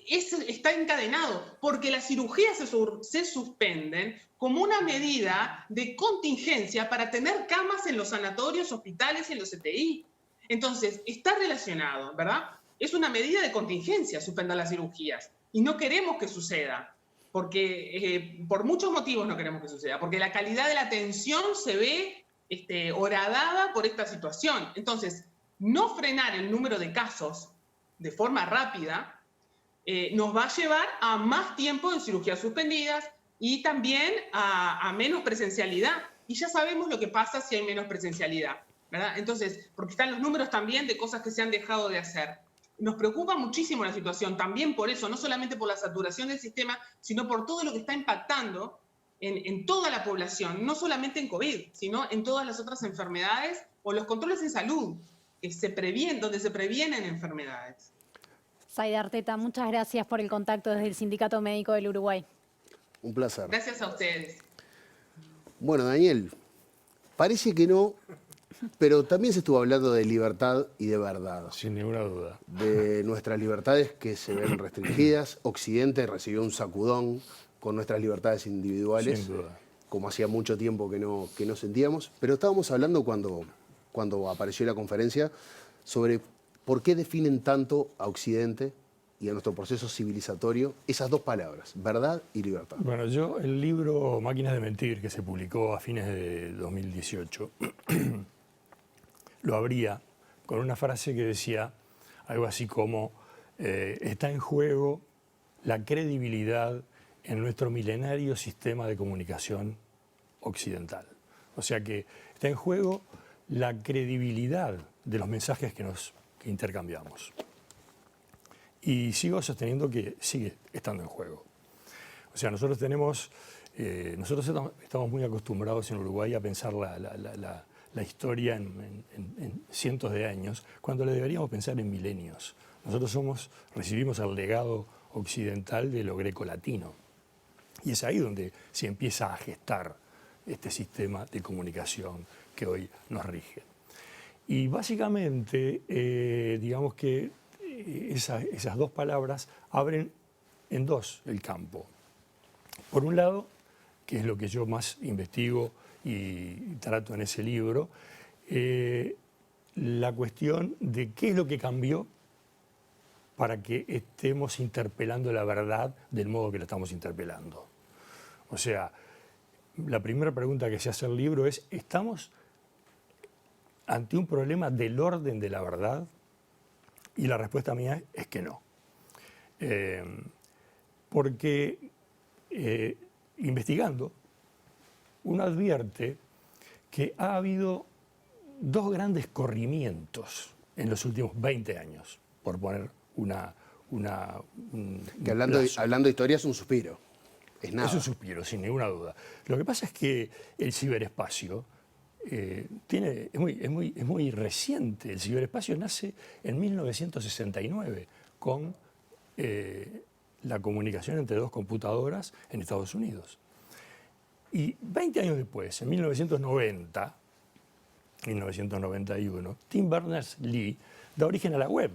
Está encadenado, porque las cirugías se suspenden como una medida de contingencia para tener camas en los sanatorios, hospitales y en los CTI. Entonces, está relacionado, ¿verdad? Es una medida de contingencia suspender las cirugías, y no queremos que suceda. Porque por muchos motivos no queremos que suceda, porque la calidad de la atención se ve horadada por esta situación. Entonces, no frenar el número de casos de forma rápida nos va a llevar a más tiempo en cirugías suspendidas y también a menos presencialidad. Y ya sabemos lo que pasa si hay menos presencialidad, ¿verdad? Entonces, porque están los números también de cosas que se han dejado de hacer. Nos preocupa muchísimo la situación, también por eso, no solamente por la saturación del sistema, sino por todo lo que está impactando en toda la población, no solamente en COVID, sino en todas las otras enfermedades o los controles en salud, donde se previenen enfermedades. Zaida Arteta, muchas gracias por el contacto desde el Sindicato Médico del Uruguay. Un placer. Gracias a ustedes. Bueno, Daniel, parece que no, pero también se estuvo hablando de libertad y de verdad. Sin ninguna duda. De nuestras libertades que se ven restringidas. Occidente recibió un sacudón con nuestras libertades individuales. Sin duda. Como hacía mucho tiempo que no sentíamos. Pero estábamos hablando cuando apareció la conferencia sobre por qué definen tanto a Occidente y a nuestro proceso civilizatorio esas dos palabras, verdad y libertad. Bueno, el libro Máquinas de Mentir, que se publicó a fines de 2018, lo abría con una frase que decía algo así como está en juego la credibilidad en nuestro milenario sistema de comunicación occidental. O sea que está en juego la credibilidad de los mensajes que intercambiamos. Y sigo sosteniendo que sigue estando en juego. O sea, nosotros estamos muy acostumbrados en Uruguay a pensar la historia en cientos de años, cuando le deberíamos pensar en milenios. Nosotros recibimos el legado occidental de lo grecolatino. Y es ahí donde se empieza a gestar este sistema de comunicación que hoy nos rige. Y básicamente, digamos que esas dos palabras abren en dos el campo. Por un lado, que es lo que yo más investigo y trato en ese libro, la cuestión de qué es lo que cambió para que estemos interpelando la verdad del modo que la estamos interpelando. O sea, la primera pregunta que se hace el libro es, ¿estamos ante un problema del orden de la verdad? Y la respuesta mía es que no. Porque investigando, uno advierte que ha habido dos grandes corrimientos en los últimos 20 años, por poner que hablando de historia es un suspiro. Es nada. Es un suspiro, sin ninguna duda. Lo que pasa es que el ciberespacio es muy reciente. El ciberespacio nace en 1969 con la comunicación entre dos computadoras en Estados Unidos. Y 20 años después, en 1991, Tim Berners-Lee da origen a la web.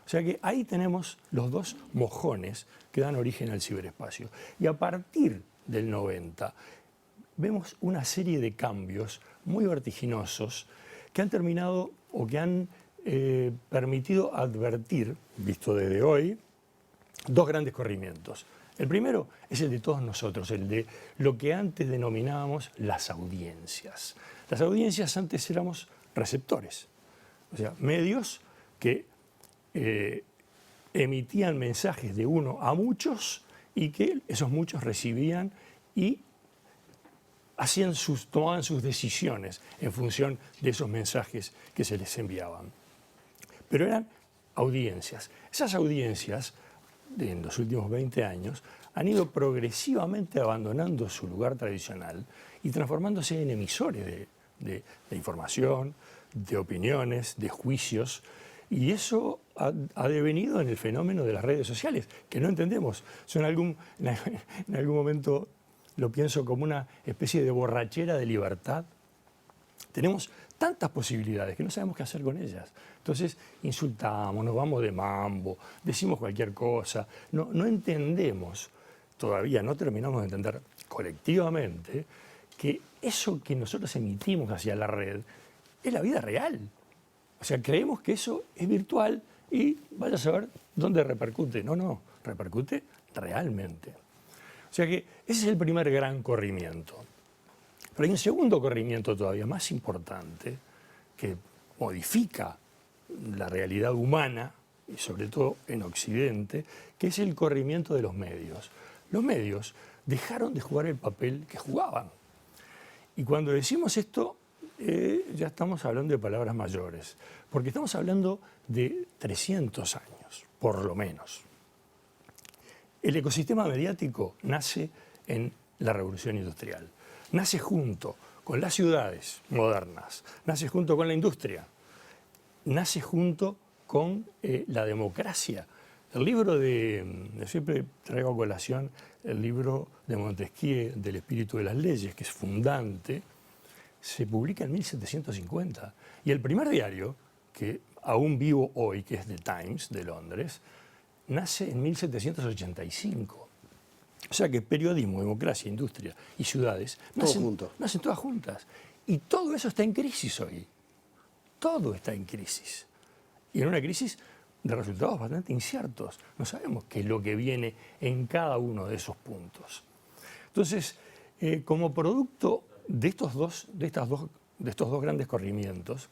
O sea que ahí tenemos los dos mojones que dan origen al ciberespacio. Y a partir del 90 vemos una serie de cambios muy vertiginosos que han terminado o que han permitido advertir, visto desde hoy, dos grandes corrimientos. El primero es el de todos nosotros, el de lo que antes denominábamos las audiencias. Las audiencias antes éramos receptores, o sea, medios que emitían mensajes de uno a muchos y que esos muchos recibían y tomaban sus decisiones en función de esos mensajes que se les enviaban. Pero eran audiencias. Esas audiencias, en los últimos 20 años, han ido progresivamente abandonando su lugar tradicional y transformándose en emisores de información, de opiniones, de juicios. Y eso ha devenido en el fenómeno de las redes sociales, que no entendemos. En algún momento lo pienso como una especie de borrachera de libertad. Tenemos tantas posibilidades que no sabemos qué hacer con ellas. Entonces insultamos, nos vamos de mambo, decimos cualquier cosa. No entendemos, todavía no terminamos de entender colectivamente que eso que nosotros emitimos hacia la red es la vida real. O sea, creemos que eso es virtual y vaya a saber dónde repercute. No, repercute realmente. O sea que ese es el primer gran corrimiento. Pero hay un segundo corrimiento todavía más importante que modifica la realidad humana, y sobre todo en Occidente, que es el corrimiento de los medios. Los medios dejaron de jugar el papel que jugaban. Y cuando decimos esto, ya estamos hablando de palabras mayores, porque estamos hablando de 300 años, por lo menos. El ecosistema mediático nace en la Revolución Industrial, nace junto con las ciudades modernas, nace junto con la industria, nace junto con la democracia. El libro siempre traigo a colación el libro de Montesquieu, del espíritu de las leyes, que es fundante, se publica en 1750. Y el primer diario, que aún vivo hoy, que es The Times, de Londres, nace en 1785. O sea que periodismo, democracia, industria y ciudades nacen todas juntas. Y todo eso está en crisis hoy. Todo está en crisis. Y en una crisis de resultados bastante inciertos. No sabemos qué es lo que viene en cada uno de esos puntos. Entonces, como producto de estos dos grandes corrimientos,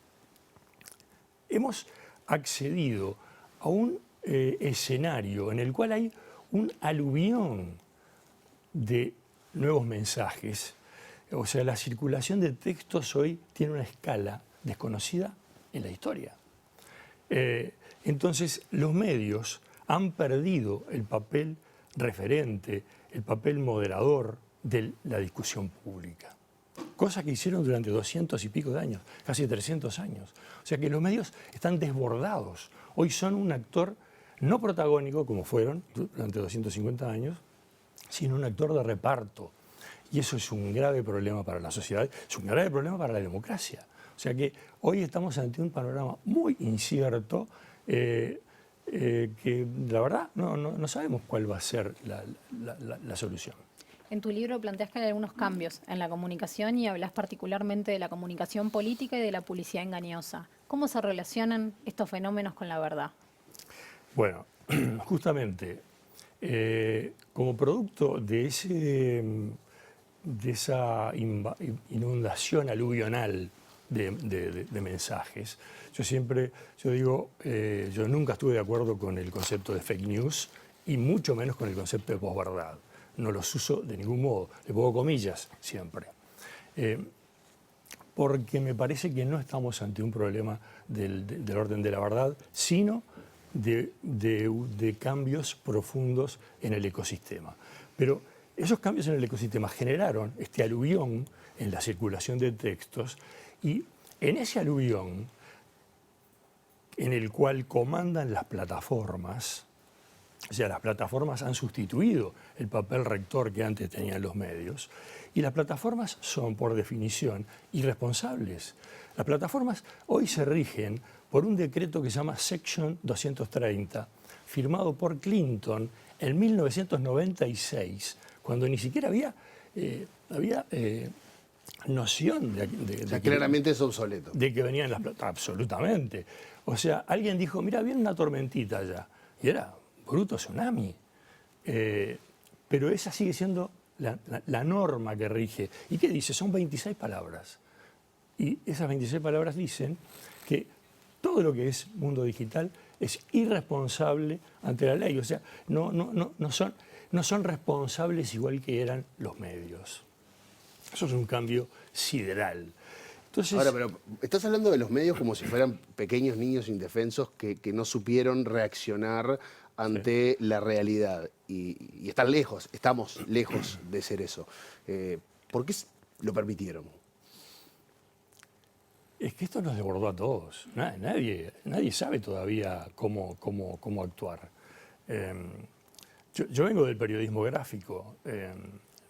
hemos accedido a un escenario en el cual hay un aluvión de nuevos mensajes. O sea, la circulación de textos hoy tiene una escala desconocida en la historia. Entonces, los medios han perdido el papel referente, el papel moderador de la discusión pública. Cosa que hicieron durante 200 y pico de años, casi 300 años. O sea que los medios están desbordados. Hoy son un actor no protagónico, como fueron durante 250 años, sino un actor de reparto. Y eso es un grave problema para la sociedad, es un grave problema para la democracia. O sea que hoy estamos ante un panorama muy incierto que la verdad no sabemos cuál va a ser la solución. En tu libro planteas que hay algunos cambios en la comunicación y hablas particularmente de la comunicación política y de la publicidad engañosa. ¿Cómo se relacionan estos fenómenos con la verdad? Bueno, justamente como producto de esa inundación aluvional de mensajes, yo nunca estuve de acuerdo con el concepto de fake news y mucho menos con el concepto de posverdad. No los uso de ningún modo, le pongo comillas siempre. Porque me parece que no estamos ante un problema del orden de la verdad, sino de cambios profundos en el ecosistema. Pero esos cambios en el ecosistema generaron este aluvión en la circulación de textos Y en ese aluvión, en el cual comandan las plataformas, o sea, las plataformas han sustituido el papel rector que antes tenían los medios, y las plataformas son, por definición, irresponsables. Las plataformas hoy se rigen por un decreto que se llama Section 230, firmado por Clinton en 1996, cuando ni siquiera había noción o sea, claramente es obsoleto. De que venían las plataformas. Absolutamente. O sea, alguien dijo, mira, viene una tormentita allá. Y era bruto tsunami. Pero esa sigue siendo la norma que rige. ¿Y qué dice? Son 26 palabras. Y esas 26 palabras dicen que todo lo que es mundo digital es irresponsable ante la ley. O sea, no son responsables igual que eran los medios. Eso es un cambio sideral. Entonces, ahora, pero estás hablando de los medios como si fueran pequeños niños indefensos que no supieron reaccionar ante la realidad. Y están lejos, estamos lejos de ser eso. ¿Por qué lo permitieron? Es que esto nos desbordó a todos. Nadie sabe todavía cómo actuar. Yo vengo del periodismo gráfico.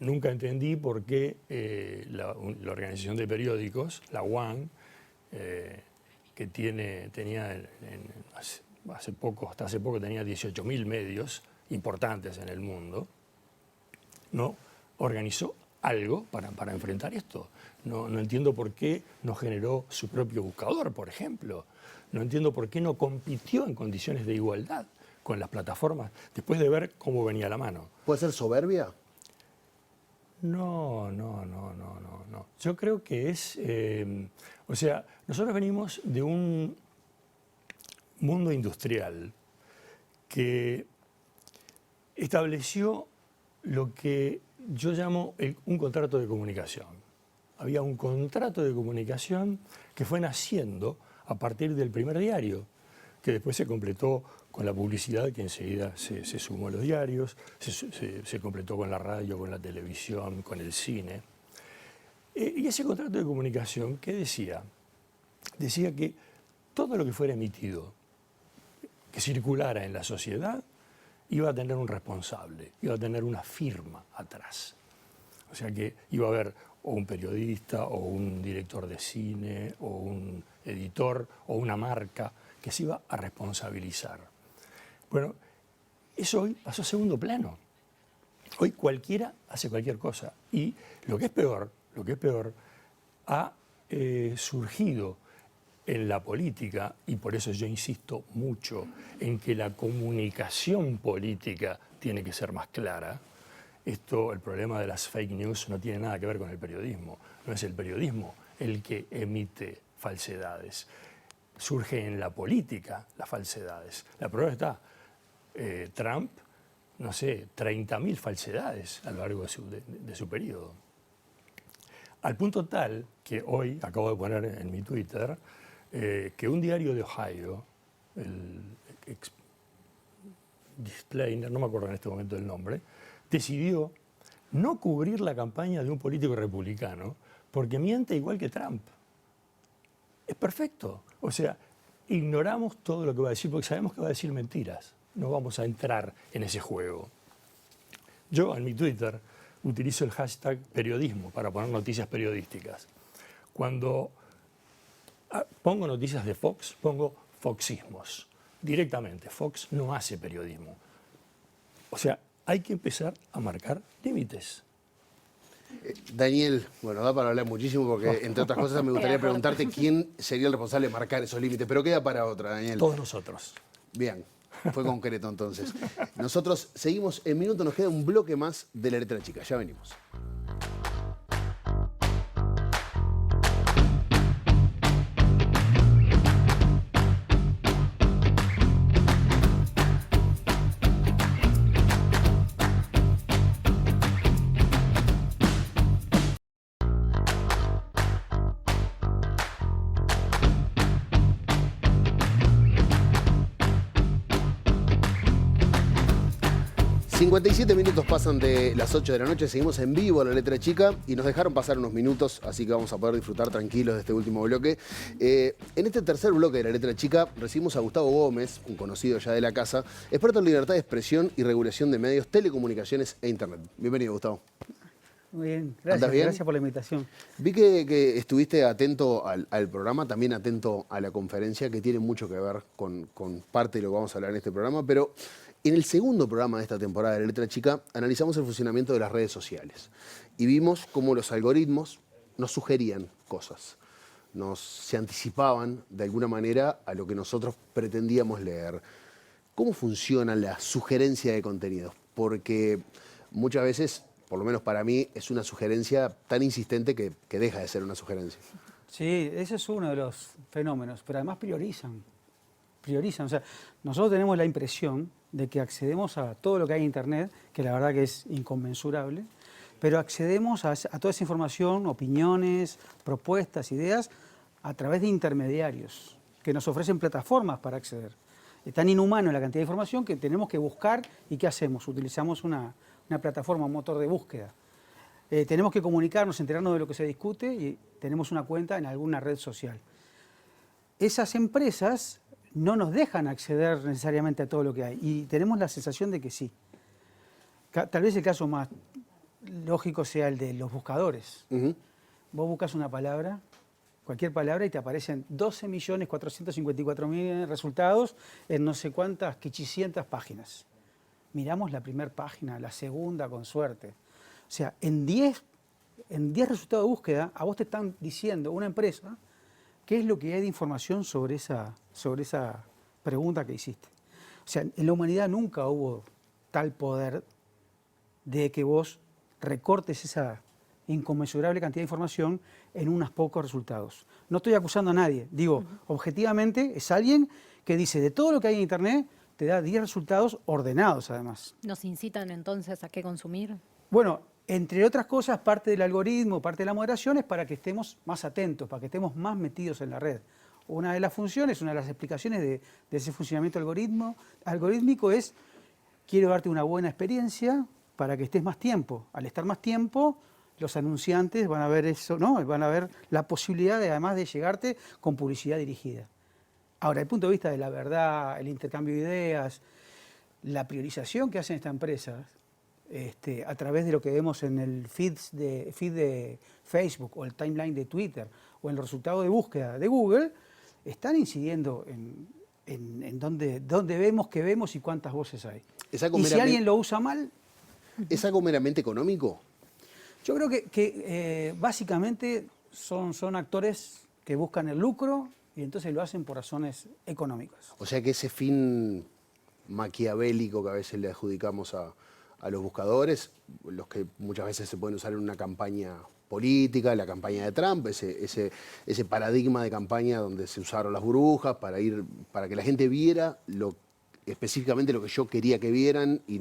Nunca entendí por qué la organización de periódicos, la UAN, que tenía hasta hace poco tenía 18.000 medios importantes en el mundo, no organizó algo para enfrentar esto. No entiendo por qué no generó su propio buscador, por ejemplo. No entiendo por qué no compitió en condiciones de igualdad con las plataformas después de ver cómo venía la mano. ¿Puede ser soberbia? No. Yo creo que es... o sea, nosotros venimos de un mundo industrial que estableció lo que yo llamo un contrato de comunicación. Había un contrato de comunicación que fue naciendo a partir del primer diario, que después se completó con la publicidad, que enseguida se sumó a los diarios, se completó con la radio, con la televisión, con el cine. Y ese contrato de comunicación, ¿qué decía? Decía que todo lo que fuera emitido, que circulara en la sociedad, iba a tener un responsable, iba a tener una firma atrás. O sea que iba a haber o un periodista, o un director de cine, o un editor, o una marca, que se iba a responsabilizar. Bueno, eso hoy pasó a segundo plano. Hoy cualquiera hace cualquier cosa. Y lo que es peor, ha surgido en la política, y por eso yo insisto mucho en que la comunicación política tiene que ser más clara. El problema de las fake news no tiene nada que ver con el periodismo. No es el periodismo el que emite falsedades. Surge en la política las falsedades. La prueba está, Trump, no sé, 30.000 falsedades a lo largo de su periodo. Al punto tal que hoy, acabo de poner en mi Twitter, que un diario de Ohio, el Displainer, no me acuerdo en este momento el nombre, decidió no cubrir la campaña de un político republicano porque miente igual que Trump. Es perfecto. O sea, ignoramos todo lo que va a decir porque sabemos que va a decir mentiras. No vamos a entrar en ese juego. Yo en mi Twitter utilizo el hashtag periodismo para poner noticias periodísticas. Cuando pongo noticias de Fox, pongo foxismos. Directamente, Fox no hace periodismo. O sea, hay que empezar a marcar límites. Daniel, bueno, da para hablar muchísimo porque, entre otras cosas, me gustaría preguntarte quién sería el responsable de marcar esos límites, pero queda para otra, Daniel. Todos nosotros. Bien, fue concreto entonces. Nosotros seguimos en minuto, nos queda un bloque más de La Letra Chica, ya venimos. 57 minutos pasan de las 8 de la noche, seguimos en vivo La Letra Chica y nos dejaron pasar unos minutos, así que vamos a poder disfrutar tranquilos de este último bloque. En este tercer bloque de La Letra Chica recibimos a Gustavo Gómez, un conocido ya de la casa, experto en libertad de expresión y regulación de medios, telecomunicaciones e internet. Bienvenido, Gustavo. Muy bien, ¿Andás bien? Gracias por la invitación. Vi que estuviste atento al programa, también atento a la conferencia, que tiene mucho que ver con parte de lo que vamos a hablar en este programa, pero en el segundo programa de esta temporada de La Letra Chica analizamos el funcionamiento de las redes sociales y vimos cómo los algoritmos nos sugerían cosas, se anticipaban de alguna manera a lo que nosotros pretendíamos leer. ¿Cómo funciona la sugerencia de contenidos? Porque muchas veces, por lo menos para mí, es una sugerencia tan insistente que deja de ser una sugerencia. Sí, ese es uno de los fenómenos, pero además priorizan. O sea, nosotros tenemos la impresión de que accedemos a todo lo que hay en Internet, que la verdad que es inconmensurable, pero accedemos a toda esa información, opiniones, propuestas, ideas, a través de intermediarios que nos ofrecen plataformas para acceder. Es tan inhumano la cantidad de información que tenemos que buscar. ¿Y qué hacemos? Utilizamos una plataforma, un motor de búsqueda. Tenemos que comunicarnos, enterarnos de lo que se discute y tenemos una cuenta en alguna red social. Esas empresas no nos dejan acceder necesariamente a todo lo que hay y tenemos la sensación de que sí. Tal vez el caso más lógico sea el de los buscadores. Vos buscas una palabra, cualquier palabra, y te aparecen 12.454.000 resultados en no sé cuántas, quichicientas páginas. Miramos la primera página, la segunda con suerte. O sea, en 10 resultados de búsqueda, a vos te están diciendo una empresa qué es lo que hay de información sobre esa pregunta que hiciste. O sea, en la humanidad nunca hubo tal poder de que vos recortes esa inconmensurable cantidad de información en unos pocos resultados. No estoy acusando a nadie, digo, objetivamente es alguien que dice de todo lo que hay en Internet, te da 10 resultados ordenados además. ¿Nos incitan entonces a qué consumir? Bueno, entre otras cosas, parte del algoritmo, parte de la moderación es para que estemos más atentos, para que estemos más metidos en la red. Una de las funciones, una de las explicaciones de ese funcionamiento algorítmico es: quiero darte una buena experiencia para que estés más tiempo. Al estar más tiempo, los anunciantes van a ver eso, ¿no? Van a ver la posibilidad de, además de llegarte con publicidad dirigida. Ahora, desde el punto de vista de la verdad, el intercambio de ideas, la priorización que hacen estas empresas, a través de lo que vemos en el feed de Facebook o el timeline de Twitter o en los resultados de búsqueda de Google, están incidiendo en dónde vemos, qué vemos y cuántas voces hay. Y si alguien lo usa mal... ¿Es algo meramente económico? Yo creo que básicamente son actores que buscan el lucro y entonces lo hacen por razones económicas. O sea que ese fin maquiavélico que a veces le adjudicamos a los buscadores, los que muchas veces se pueden usar en una campaña política, la campaña de Trump, ese paradigma de campaña donde se usaron las burbujas para que la gente viera específicamente lo que yo quería que vieran y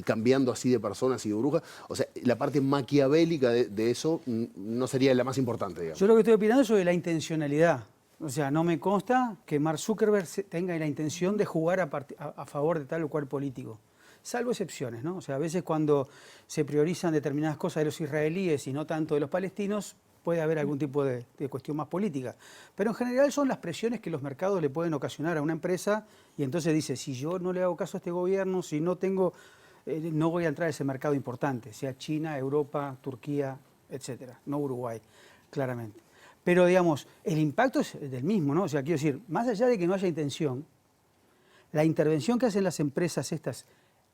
cambiando así de personas y de burbujas. O sea, la parte maquiavélica de eso no sería la más importante, digamos. Yo lo que estoy opinando es sobre la intencionalidad. O sea, no me consta que Mark Zuckerberg tenga la intención de jugar a favor de tal o cual político. Salvo excepciones, ¿no? O sea, a veces cuando se priorizan determinadas cosas de los israelíes y no tanto de los palestinos, puede haber algún tipo de cuestión más política. Pero en general son las presiones que los mercados le pueden ocasionar a una empresa y entonces dice, si yo no le hago caso a este gobierno, si no tengo, no voy a entrar a ese mercado importante, sea China, Europa, Turquía, etcétera, no Uruguay, claramente. Pero digamos, el impacto es del mismo, ¿no? O sea, quiero decir, más allá de que no haya intención, la intervención que hacen las empresas estas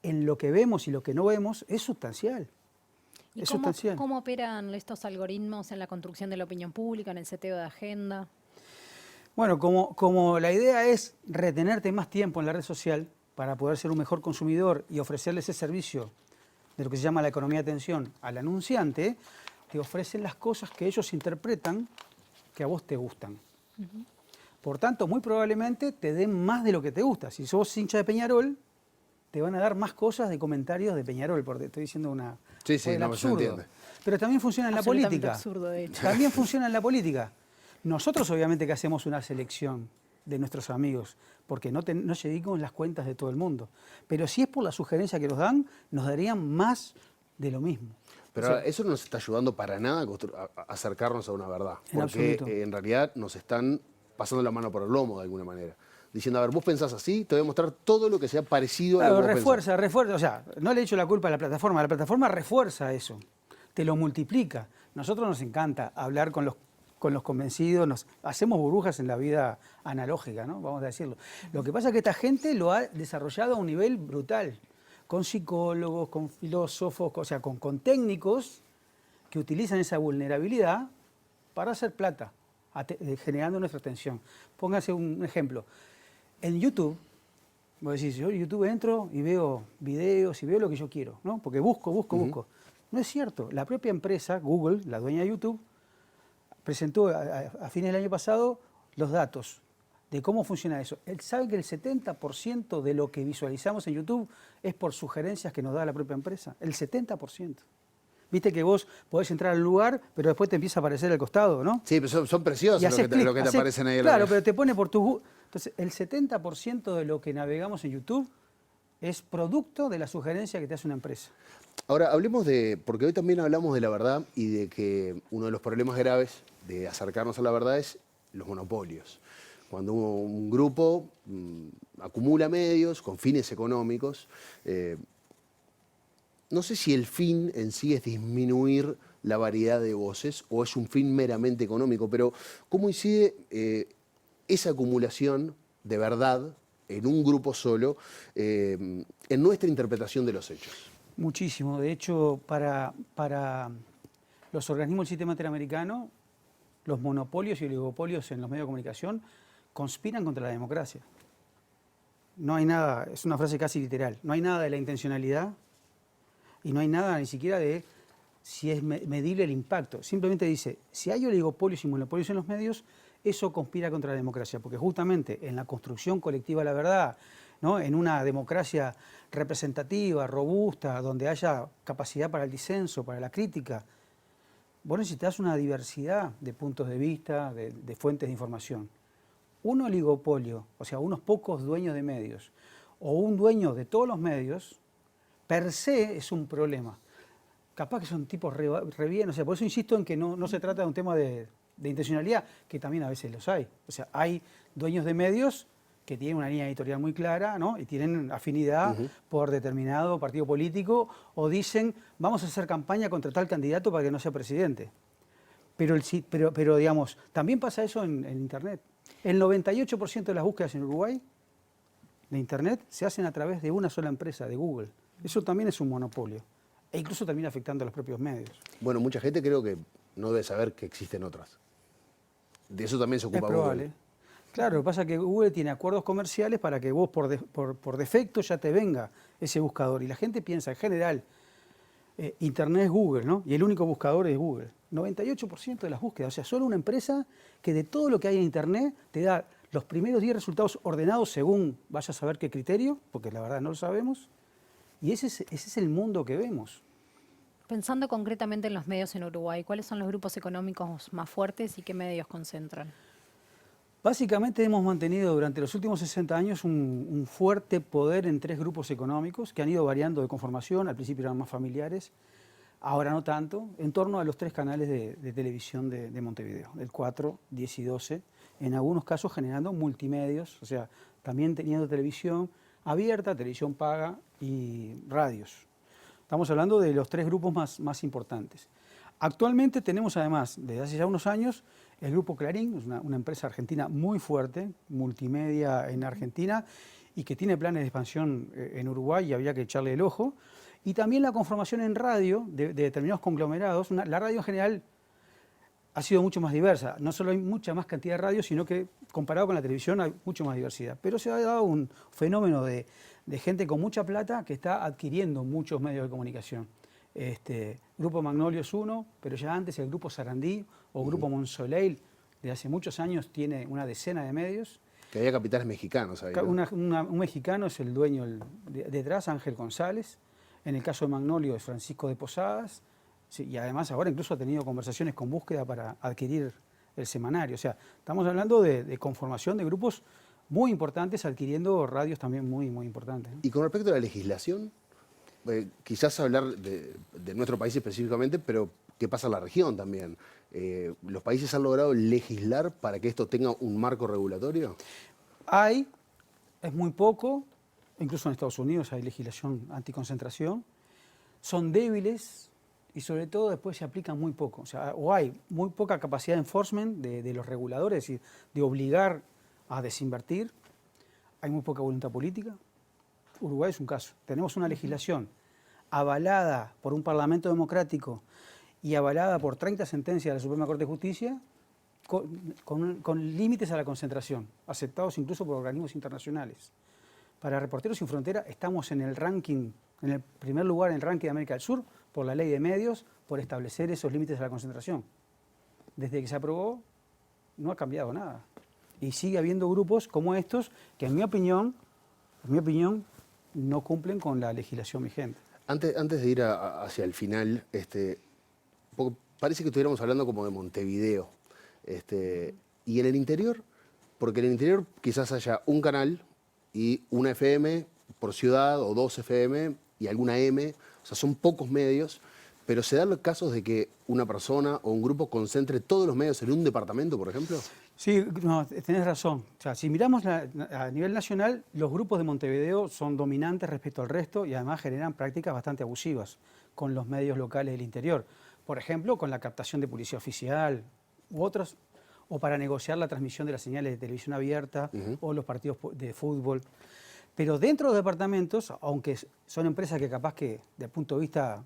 en lo que vemos y lo que no vemos es sustancial. ¿Y cómo operan estos algoritmos en la construcción de la opinión pública, en el seteo de agenda? Bueno, como la idea es retenerte más tiempo en la red social para poder ser un mejor consumidor y ofrecerle ese servicio de lo que se llama la economía de atención al anunciante, te ofrecen las cosas que ellos interpretan que a vos te gustan. Por tanto, muy probablemente te den más de lo que te gusta. Si sos hincha de Peñarol, te van a dar más cosas de comentarios de Peñarol, porque estoy diciendo una... Sí, no se entiende. Pero también funciona en la política. Absurdo, de hecho. También funciona en la política. Nosotros obviamente que hacemos una selección de nuestros amigos, porque no seguimos las cuentas de todo el mundo. Pero si es por la sugerencia que nos dan, nos darían más de lo mismo. Pero o sea, eso no nos está ayudando para nada a acercarnos a una verdad. En Porque absoluto. en realidad nos están pasando la mano por el lomo de alguna manera. Diciendo, a ver, vos pensás así, te voy a mostrar todo lo que sea parecido a lo que vos pensás. Refuerza. O sea, no le echo la culpa a la plataforma refuerza eso, te lo multiplica. Nosotros nos encanta hablar con los convencidos, hacemos burbujas en la vida analógica, ¿no? Vamos a decirlo. Lo que pasa es que esta gente lo ha desarrollado a un nivel brutal, con psicólogos, con filósofos, o sea, con técnicos que utilizan esa vulnerabilidad para hacer plata, generando nuestra atención. Póngase un ejemplo. En YouTube, vos decís, yo en YouTube entro y veo videos y veo lo que yo quiero, ¿no? Porque busco. No es cierto. La propia empresa, Google, la dueña de YouTube, presentó a fines del año pasado los datos de cómo funciona eso. Él sabe que el 70% de lo que visualizamos en YouTube es por sugerencias que nos da la propia empresa. El 70%. Viste que vos podés entrar al lugar, pero después te empieza a aparecer al costado, ¿no? Sí, pero son preciosos lo que te aparecen ahí. Claro, pero te pone por tu... Entonces, el 70% de lo que navegamos en YouTube es producto de la sugerencia que te hace una empresa. Ahora, hablemos porque hoy también hablamos de la verdad y de que uno de los problemas graves de acercarnos a la verdad es los monopolios. Cuando un grupo acumula medios con fines económicos, no sé si el fin en sí es disminuir la variedad de voces o es un fin meramente económico, pero ¿cómo incide esa acumulación de verdad en un grupo solo en nuestra interpretación de los hechos? Muchísimo. De hecho, para los organismos del sistema interamericano, los monopolios y oligopolios en los medios de comunicación conspiran contra la democracia. No hay nada, es una frase casi literal, no hay nada de la intencionalidad y no hay nada ni siquiera de si es medible el impacto. Simplemente dice, si hay oligopolios y monopolios en los medios, eso conspira contra la democracia, porque justamente en la construcción colectiva de la verdad, ¿no? En una democracia representativa, robusta, donde haya capacidad para el disenso, para la crítica, vos necesitas una diversidad de puntos de vista, de fuentes de información. Un oligopolio, o sea, unos pocos dueños de medios, o un dueño de todos los medios, per se es un problema. Capaz que son tipos re bien, o sea, por eso insisto en que no se trata de un tema de intencionalidad, que también a veces los hay. O sea, hay dueños de medios que tienen una línea editorial muy clara, ¿no? Y tienen afinidad por determinado partido político, o dicen, vamos a hacer campaña contra tal candidato para que no sea presidente. Pero digamos, también pasa eso en Internet. El 98% de las búsquedas en Uruguay de Internet se hacen a través de una sola empresa, de Google. Eso también es un monopolio. E incluso termina afectando a los propios medios. Bueno, mucha gente creo que no debe saber que existen otras. De eso también se ocupa Es probable. Google. Claro, lo que pasa es que Google tiene acuerdos comerciales para que vos por defecto ya te venga ese buscador. Y la gente piensa, en general, Internet es Google, ¿no? Y el único buscador es Google. 98% de las búsquedas. O sea, solo una empresa que de todo lo que hay en Internet te da los primeros 10 resultados ordenados según vaya a saber qué criterio, porque la verdad no lo sabemos. Y ese es el mundo que vemos. Pensando concretamente en los medios en Uruguay, ¿cuáles son los grupos económicos más fuertes y qué medios concentran? Básicamente hemos mantenido durante los últimos 60 años un fuerte poder en 3 grupos económicos que han ido variando de conformación, al principio eran más familiares, ahora no tanto, en torno a los 3 canales de televisión de Montevideo, el 4, 10 y 12, en algunos casos generando multimedios, o sea, también teniendo televisión abierta, televisión paga y radios. Estamos hablando de los 3 grupos más importantes. Actualmente tenemos además, desde hace ya unos años, el Grupo Clarín, es una empresa argentina muy fuerte, multimedia en Argentina, y que tiene planes de expansión en Uruguay y había que echarle el ojo. Y también la conformación en radio de determinados conglomerados. La radio en general ha sido mucho más diversa. No solo hay mucha más cantidad de radios, sino que comparado con la televisión hay mucho más diversidad. Pero se ha dado un fenómeno de gente con mucha plata que está adquiriendo muchos medios de comunicación. Grupo Magnolio es uno, pero ya antes el Grupo Sarandí o Grupo Monsoleil, de hace muchos años, tiene una decena de medios. Que había capitales mexicanos ahí, ¿no? Un mexicano es el dueño detrás, Ángel González. En el caso de Magnolio es Francisco de Posadas. Sí, y además ahora incluso ha tenido conversaciones con Búsqueda para adquirir el semanario. O sea, estamos hablando de conformación de grupos muy importantes, adquiriendo radios también muy, muy importantes, ¿no? Y con respecto a la legislación, quizás hablar de nuestro país específicamente, pero ¿qué pasa en la región también? ¿Los países han logrado legislar para que esto tenga un marco regulatorio? Es muy poco, incluso en Estados Unidos hay legislación anticoncentración, son débiles y sobre todo después se aplican muy poco. O sea, o hay muy poca capacidad de enforcement de los reguladores, es decir, de obligar a desinvertir, hay muy poca voluntad política. Uruguay es un caso. Tenemos una legislación avalada por un parlamento democrático y avalada por 30 sentencias de la Suprema Corte de Justicia con límites a la concentración, aceptados incluso por organismos internacionales. Para Reporteros Sin Frontera estamos en el ranking, en el primer lugar en el ranking de América del Sur, por la ley de medios, por establecer esos límites a la concentración. Desde que se aprobó, no ha cambiado nada. Y sigue habiendo grupos como estos que, en mi opinión, no cumplen con la legislación vigente. Antes de ir hacia el final, porque parece que estuviéramos hablando como de Montevideo. Y en el interior, porque en el interior quizás haya un canal y una FM por ciudad, o 2 FM y alguna M, o sea, son pocos medios, pero ¿se dan los casos de que una persona o un grupo concentre todos los medios en un departamento, por ejemplo? Sí, no, tenés razón. O sea, si miramos a nivel nacional, los grupos de Montevideo son dominantes respecto al resto y además generan prácticas bastante abusivas con los medios locales del interior. Por ejemplo, con la captación de publicidad oficial u otros, o para negociar la transmisión de las señales de televisión abierta o los partidos de fútbol. Pero dentro de los departamentos, aunque son empresas que capaz que, desde el punto de vista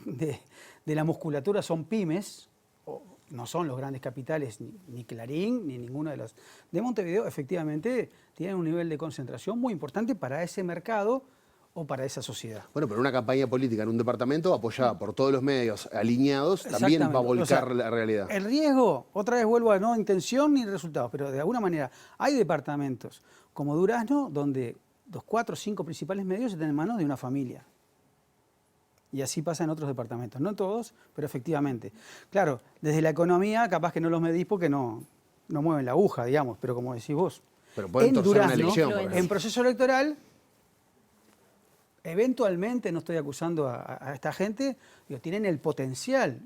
de la musculatura, son pymes, no son los grandes capitales, ni Clarín, ni ninguno de los de Montevideo, efectivamente tienen un nivel de concentración muy importante para ese mercado o para esa sociedad. Bueno, pero una campaña política en un departamento apoyada por todos los medios alineados también va a volcar la realidad. El riesgo, otra vez vuelvo a no intención ni resultados, pero de alguna manera hay departamentos como Durazno donde los 4 o 5 principales medios están en manos de una familia. Y así pasa en otros departamentos, no en todos, pero efectivamente. Claro, desde la economía capaz que no los medís porque no mueven la aguja, digamos, pero como decís vos, pero pueden torcer una elección, por ejemplo. En proceso electoral, eventualmente, no estoy acusando a esta gente, tienen el potencial,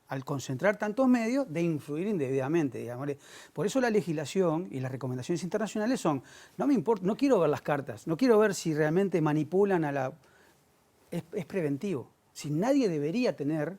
al concentrar tantos medios, de influir indebidamente, digamos. Por eso la legislación y las recomendaciones internacionales son, no me importa, no quiero ver las cartas, no quiero ver si realmente manipulan a la... Es preventivo. Si nadie debería tener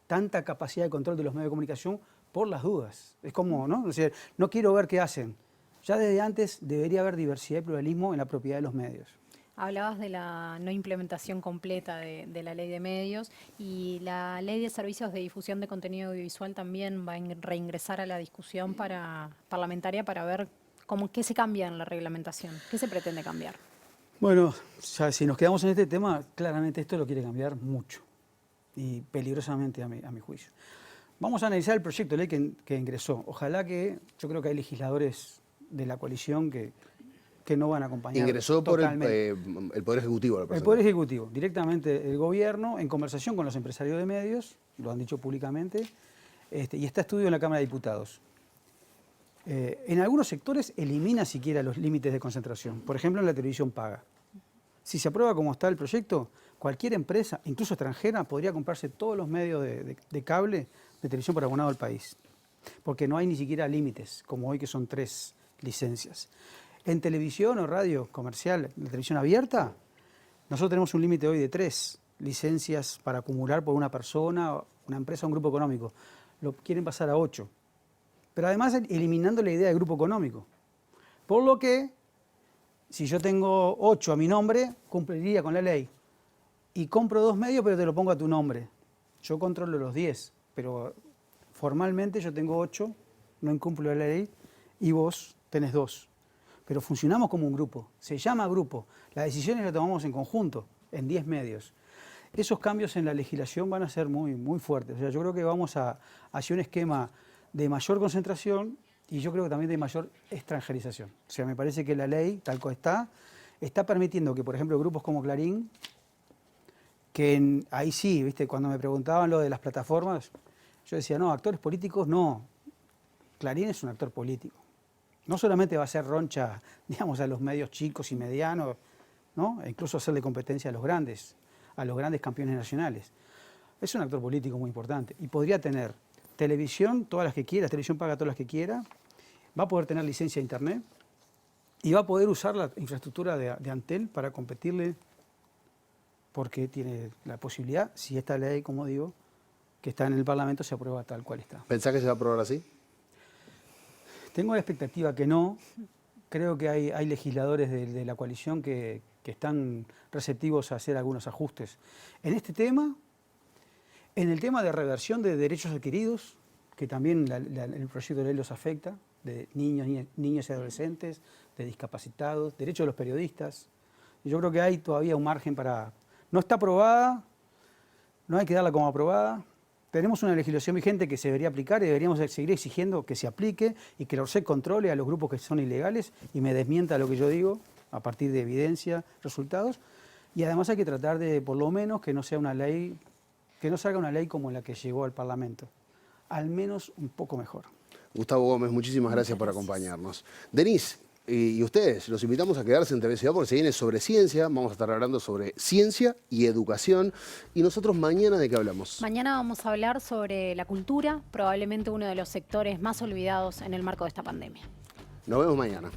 tanta capacidad de control de los medios de comunicación por las dudas. Es como, ¿no? O sea, no quiero ver qué hacen. Ya desde antes debería haber diversidad y pluralismo en la propiedad de los medios. Hablabas de la no implementación completa de la ley de medios y la ley de servicios de difusión de contenido audiovisual también va a reingresar a la discusión parlamentaria para ver qué se cambia en la reglamentación, qué se pretende cambiar. Bueno, ya, si nos quedamos en este tema, claramente esto lo quiere cambiar mucho y peligrosamente a mi juicio. Vamos a analizar el proyecto de ley que ingresó. Ojalá yo creo que hay legisladores de la coalición que no van a acompañar. Ingresó por el Poder Ejecutivo. El Poder Ejecutivo, directamente el gobierno, en conversación con los empresarios de medios, lo han dicho públicamente, y está estudio en la Cámara de Diputados. En algunos sectores elimina siquiera los límites de concentración, por ejemplo en la televisión paga. Si se aprueba como está el proyecto, cualquier empresa, incluso extranjera, podría comprarse todos los medios de cable de televisión por abonado del país, porque no hay ni siquiera límites, como hoy que son 3 licencias. En televisión o radio comercial, en la televisión abierta, nosotros tenemos un límite hoy de 3 licencias para acumular por una persona, una empresa o un grupo económico. Lo quieren pasar a 8. Pero además eliminando la idea de grupo económico. Por lo que, si yo tengo 8 a mi nombre, cumpliría con la ley. Y compro 2 medios, pero te lo pongo a tu nombre. Yo controlo los 10, pero formalmente yo tengo 8, no incumplo la ley, y vos tenés 2. Pero funcionamos como un grupo, se llama grupo. Las decisiones las tomamos en conjunto, en 10 medios. Esos cambios en la legislación van a ser muy, muy fuertes. O sea, yo creo que vamos hacia un esquema de mayor concentración y yo creo que también de mayor extranjerización. O sea, me parece que la ley, tal como está permitiendo que, por ejemplo, grupos como Clarín, que ahí sí, ¿viste? Cuando me preguntaban lo de las plataformas, yo decía, no, actores políticos no. Clarín es un actor político. No solamente va a ser roncha, digamos, a los medios chicos y medianos, ¿no? E incluso hacerle competencia a los grandes campeones nacionales. Es un actor político muy importante y podría tener televisión, todas las que quiera, televisión paga todas las que quiera, va a poder tener licencia de internet y va a poder usar la infraestructura de Antel para competirle, porque tiene la posibilidad, si esta ley, como digo, que está en el Parlamento, se aprueba tal cual está. ¿Pensás que se va a aprobar así? Tengo la expectativa que no. Creo que hay legisladores de la coalición que están receptivos a hacer algunos ajustes en este tema, en el tema de reversión de derechos adquiridos, que también el proyecto de ley los afecta, de niños y adolescentes, de discapacitados, derechos de los periodistas. Y yo creo que hay todavía un margen para... No está aprobada, no hay que darla como aprobada. Tenemos una legislación vigente que se debería aplicar y deberíamos seguir exigiendo que se aplique y que la ORSEC controle a los grupos que son ilegales y me desmienta lo que yo digo a partir de evidencia, resultados. Y además hay que tratar de, por lo menos, que no sea una ley, que no salga una ley como la que llegó al Parlamento. Al menos un poco mejor. Gustavo Gómez, muchísimas gracias por acompañarnos. Denise, y ustedes, los invitamos a quedarse en TV Ciudad porque se viene sobre ciencia, vamos a estar hablando sobre ciencia y educación. ¿Y nosotros mañana de qué hablamos? Mañana vamos a hablar sobre la cultura, probablemente uno de los sectores más olvidados en el marco de esta pandemia. Nos vemos mañana.